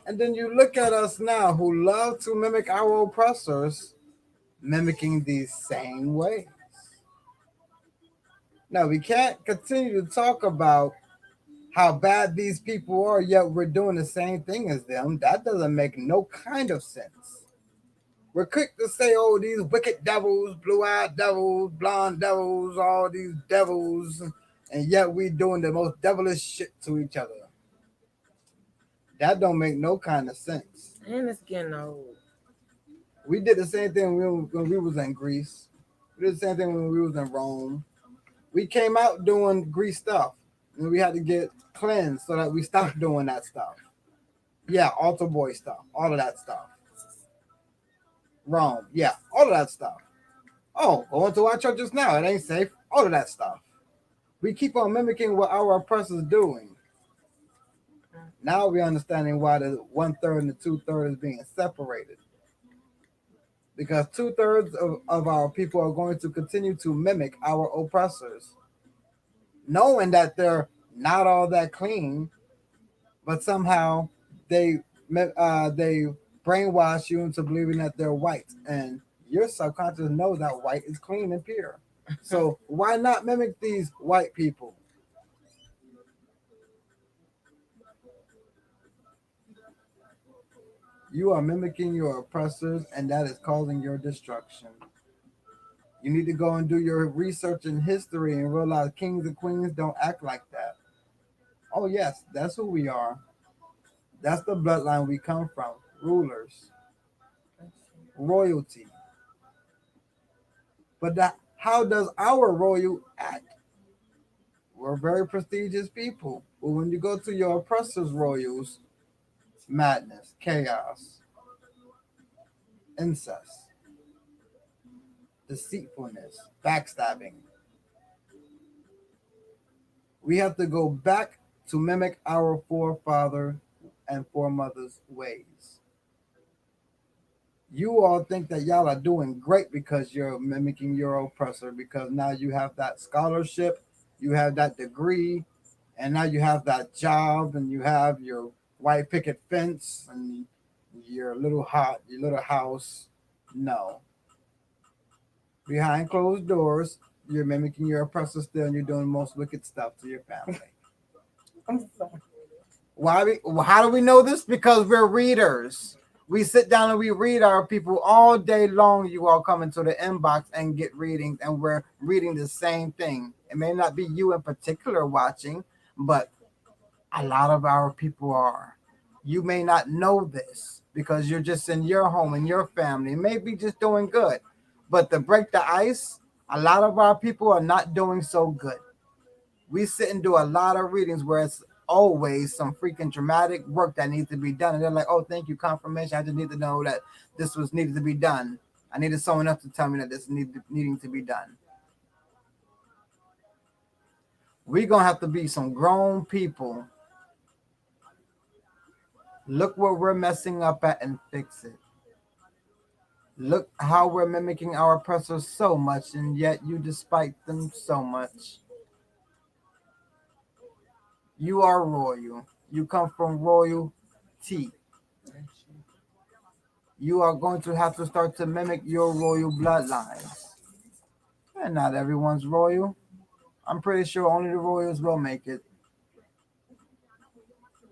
And then you look at us now who love to mimic our oppressors, mimicking these same ways. Now, we can't continue to talk about how bad these people are, yet we're doing the same thing as them. That doesn't make no kind of sense. We're quick to say, oh, these wicked devils, blue-eyed devils, blonde devils, all these devils, and yet we doing the most devilish shit to each other. That don't make no kind of sense. And it's getting old. We did the same thing when we was in Greece. We did the same thing when we was in Rome. We came out doing Greece stuff, and we had to get cleansed so that we stopped doing that stuff. Yeah, altar boy stuff, all of that stuff. Rome, yeah, all of that stuff. Oh, going to our churches now, it ain't safe. All of that stuff. We keep on mimicking what our oppressors doing. Now we're understanding why the 1/3 and the 2/3 is being separated. Because 2/3 of our people are going to continue to mimic our oppressors, knowing that they're not all that clean, but somehow they brainwash you into believing that they're white, and your subconscious knows that white is clean and pure. So why not mimic these white people? You are mimicking your oppressors, and that is causing your destruction. You need to go and do your research in history and realize kings and queens don't act like that. Oh, yes, that's who we are. That's the bloodline we come from. Rulers, royalty. But how does our royal act? We're very prestigious people. But when you go to your oppressors' royals, madness, chaos, incest, deceitfulness, backstabbing. We have to go back to mimic our forefather and foremothers' ways. You all think that y'all are doing great because you're mimicking your oppressor, because now you have that scholarship, you have that degree, and now you have that job, and you have your white picket fence and your little house. No. Behind closed doors, you're mimicking your oppressor still, and you're doing most wicked stuff to your family. I'm sorry. How do we know this? Because we're readers. We sit down and we read our people all day long. You all come into the inbox and get readings, and we're reading the same thing. It may not be you in particular watching, but a lot of our people are. You may not know this because you're just in your home and your family, maybe just doing good. But to break the ice, a lot of our people are not doing so good. We sit and do a lot of readings where it's always some freaking dramatic work that needs to be done. And they're like, oh, thank you, confirmation. I just need to know that this was needed to be done. I needed someone else to tell me that this needing to be done. We're going to have to be some grown people. Look where we're messing up at and fix it. Look how we're mimicking our oppressors so much, and yet you despite them so much. You are royal. You come from royalty. You are going to have to start to mimic your royal bloodlines. And not everyone's royal. I'm pretty sure only the royals will make it.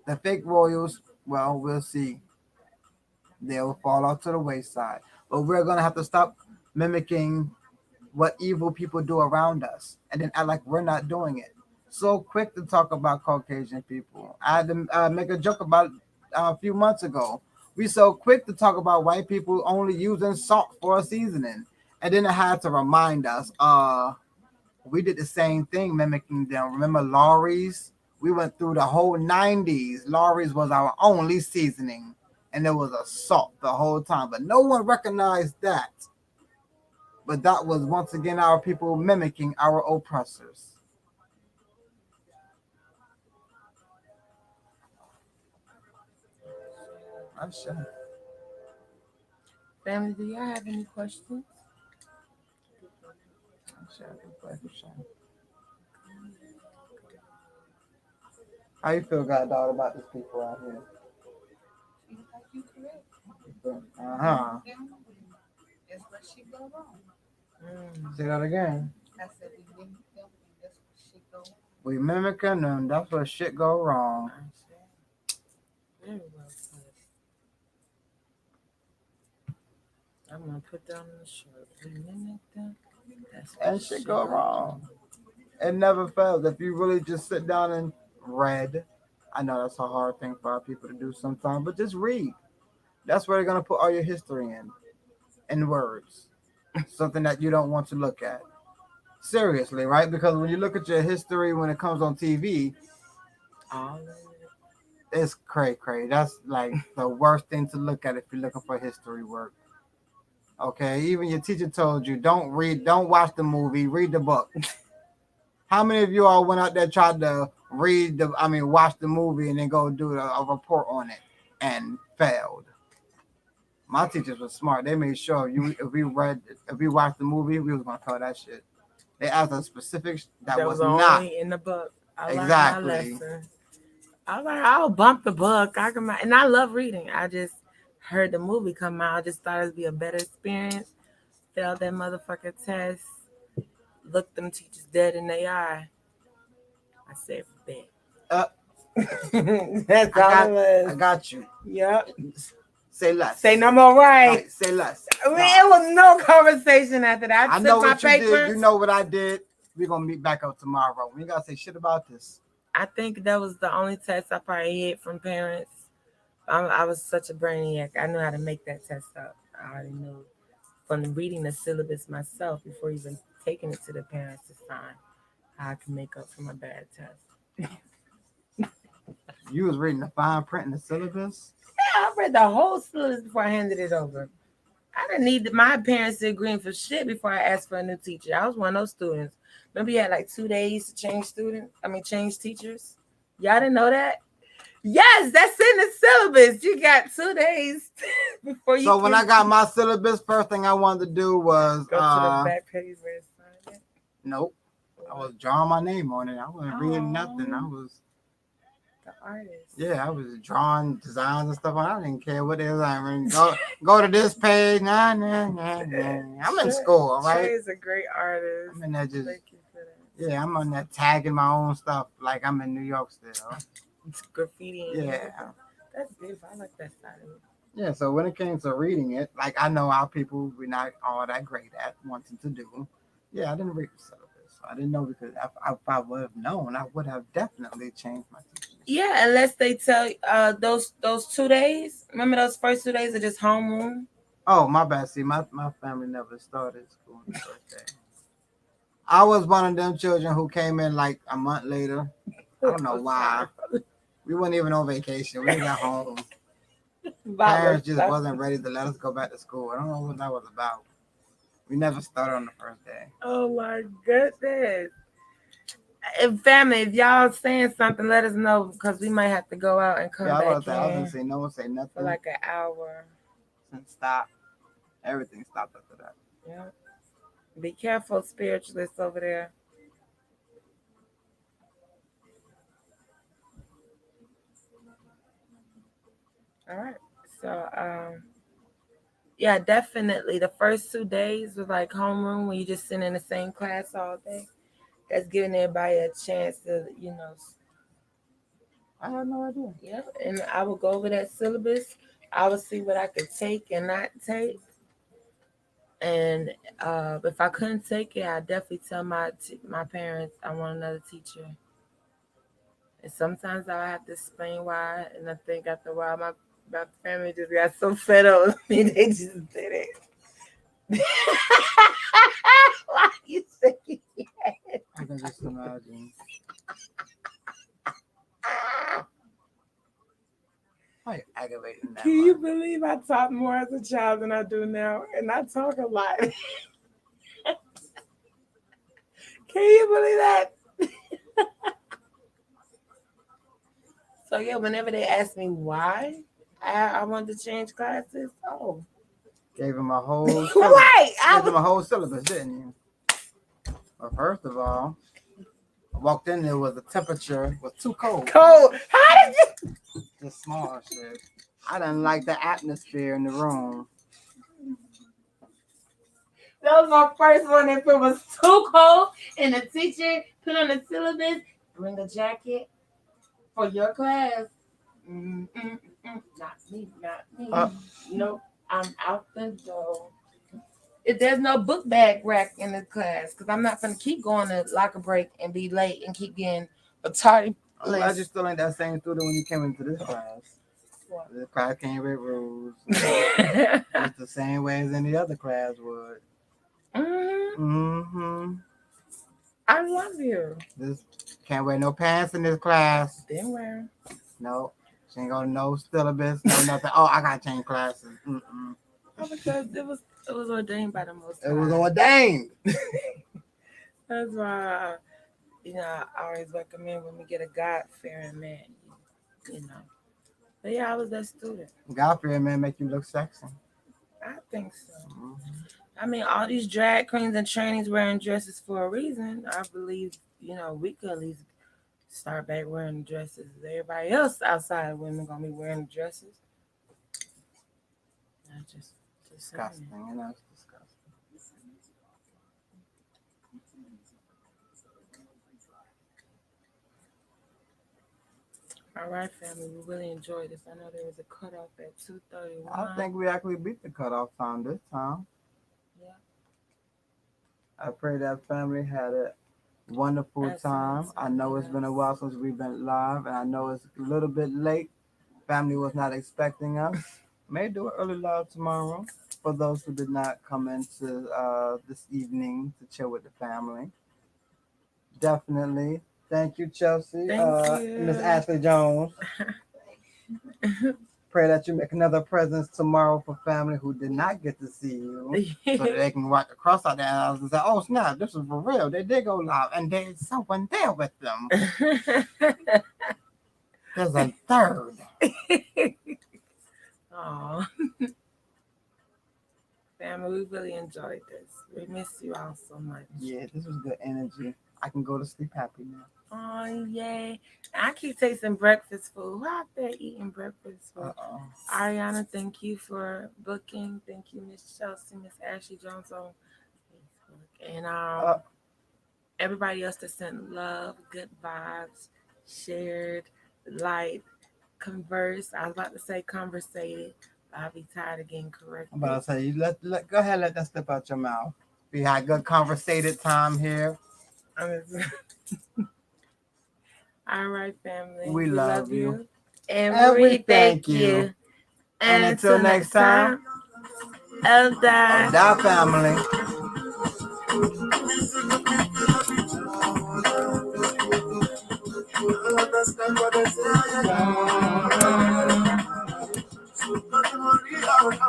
The fake royals, well, we'll see. They'll fall off to the wayside. But we're going to have to stop mimicking what evil people do around us and then act like we're not doing it. So quick to talk about Caucasian people. I had to make a joke about a few months ago. We so quick to talk about white people only using salt for a seasoning. And then I had to remind us, we did the same thing mimicking them. Remember Lawry's? We went through the whole 90s. Lawry's was our only seasoning. And there was a salt the whole time. But no one recognized that. But that was once again our people mimicking our oppressors. I'm sure. Family, do y'all have any questions? I'm sure. I'm sure. How you feel, God, dog, about these people out here? Uh-huh. That's where she go wrong. Say that again. I said we mimic them, and that's where she go. We mimicking them. That's where shit go wrong. Very well said. I'm gonna put down the shirt. We mimic them. That's where And shit go wrong. It never fails. If you really just sit down and read, I know that's a hard thing for our people to do sometimes, but just read. That's where you're gonna put all your history in words. Something that you don't want to look at. Seriously, right? Because when you look at your history when it comes on TV, All it's cray. That's like the worst thing to look at if you're looking for history work. Okay, even your teacher told you don't watch the movie, read the book. How many of you all went out there tried to watch the movie and then go do a report on it and failed? My teachers were smart. They made sure if we watched the movie, we was gonna cover that shit. They asked us specifics that was only not in the book. I exactly. learned my lesson. I was like, I'll bump the book. And I love reading. I just heard the movie come out. I just thought it'd be a better experience. Failed that motherfucker test. Looked them teachers dead in the eye. I said, bet. Uh, That's all it was. I got you. Yep. Say less. Say no more, right? Say less. I mean, it was no conversation after that. I took know my what you papers. did. You know what I did. We're gonna meet back up tomorrow. We ain't gotta say shit about this. I think that was the only test I probably had from parents. I was such a brainiac. I knew how to make that test up. I already knew from reading the syllabus myself before even taking it to the parents to sign how I can make up for my bad test. You was reading the fine print in the syllabus. Yeah, I read the whole syllabus before I handed it over. I didn't need my parents to agree for shit before I asked for a new teacher. I was one of those students. Remember, you had like 2 days to change teachers. Y'all didn't know that? Yes, that's in the syllabus. You got 2 days before you. So when I got my syllabus, first thing I wanted to do was go to the back page where it's signed it. Nope. I was drawing my name on it. I wasn't reading nothing. I was the artist. Yeah, I was drawing designs and stuff. I didn't care what it is. I mean, go to this page. Nah. I'm in school, all right? Trey is a great artist. I'm in there just. Thank you for that. Yeah, I'm on that tagging my own stuff like I'm in New York still. It's graffiti. Yeah. That's beautiful. I like that side of it. Yeah, so when it came to reading it, like I know our people we're not all that great at wanting to do. Yeah, I didn't read the syllabus. I didn't know because if I would have known, I would have definitely changed my teachers. Yeah, unless they tell those 2 days. Remember those first 2 days are just homeroom? Oh, my bad. See, my family never started school on the first day. I was one of them children who came in like a month later. I don't know why. We weren't even on vacation. We got home. Parents just wasn't ready to let us go back to school. I don't know what that was about. We never started on the first day. Oh my goodness. And family, if y'all saying something, let us know because we might have to go out and come back I was gonna say no one say nothing for like an hour. And stop. Everything stopped after that. Yeah. Be careful, spiritualists over there. All right. So yeah, definitely. The first 2 days was like homeroom when you just sit in the same class all day. That's giving everybody a chance to, I had no idea. Yeah, and I would go over that syllabus. I would see what I could take and not take. And if I couldn't take it, I definitely tell my parents I want another teacher. And sometimes I have to explain why. And I think after a while, my family just got so fed up with me, they just did it. Why you say yes? I can just imagine. Why aggravating that? Can you believe I talk more as a child than I do now? And I talk a lot. Can you believe that? So yeah, whenever they ask me why I wanted to change classes, gave him a whole syllabus. Right. Gave him a whole syllabus, didn't you? Well, first of all, I walked in there was the temperature was too cold. Cold. How did you? Just small shit. I didn't like the atmosphere in the room. That was my first one. If it was too cold and the teacher put on the syllabus, bring a jacket for your class. Not me. Nope. I'm out the door. If there's no book bag rack in the class, because I'm not going to keep going to locker break and be late and keep getting a tardy. I just still ain't that same student when you came into this class. What? The class came with rules. It's the same way as any other class would. I love you. This can't wear no pants in this class. Didn't wear. No. She ain't gonna no syllabus, no nothing. Oh, I gotta change classes. Because it was ordained by the Most High. It was ordained. That's why, I always recommend when we get a God-fearing man, But yeah, I was that student. God-fearing man make you look sexy. I think so. I mean, all these drag queens and trannies wearing dresses for a reason. I believe, we could at least start back wearing dresses. Everybody else outside of women gonna be wearing dresses. Just disgusting. It's disgusting. All right, family. We really enjoyed this. I know there was a cutoff at 2:31. I think we actually beat the cutoff time this time. Yeah. I pray that family had a wonderful time. Excellent. I know it's been a while since we've been live, and I know it's a little bit late. Family was not expecting us. May do an early live tomorrow for those who did not come into this evening to chill with the family. Definitely. Thank you, Chelsea. Thank you. Miss Ashley Jones. Pray that you make another presence tomorrow for family who did not get to see you, so that they can watch across out there and say, "Oh snap, this is for real. They did go live, and there's someone there with them. There's a third." Oh, family, we really enjoyed this. We miss you all so much. Yeah, this was good energy. I can go to sleep happy now. Oh, yay. I keep tasting breakfast food. Who out there eating breakfast food? Ariana, thank you for booking. Thank you, Miss Chelsea, Miss Ashley Jones on Facebook. And everybody else that sent love, good vibes, shared, light, converse. I was about to say conversated. I'll be tired of getting corrected. I'm about to say, go ahead, let that slip out your mouth. We had good conversated time here. All right, family. We love you. And we thank you. And until next time, Elda family.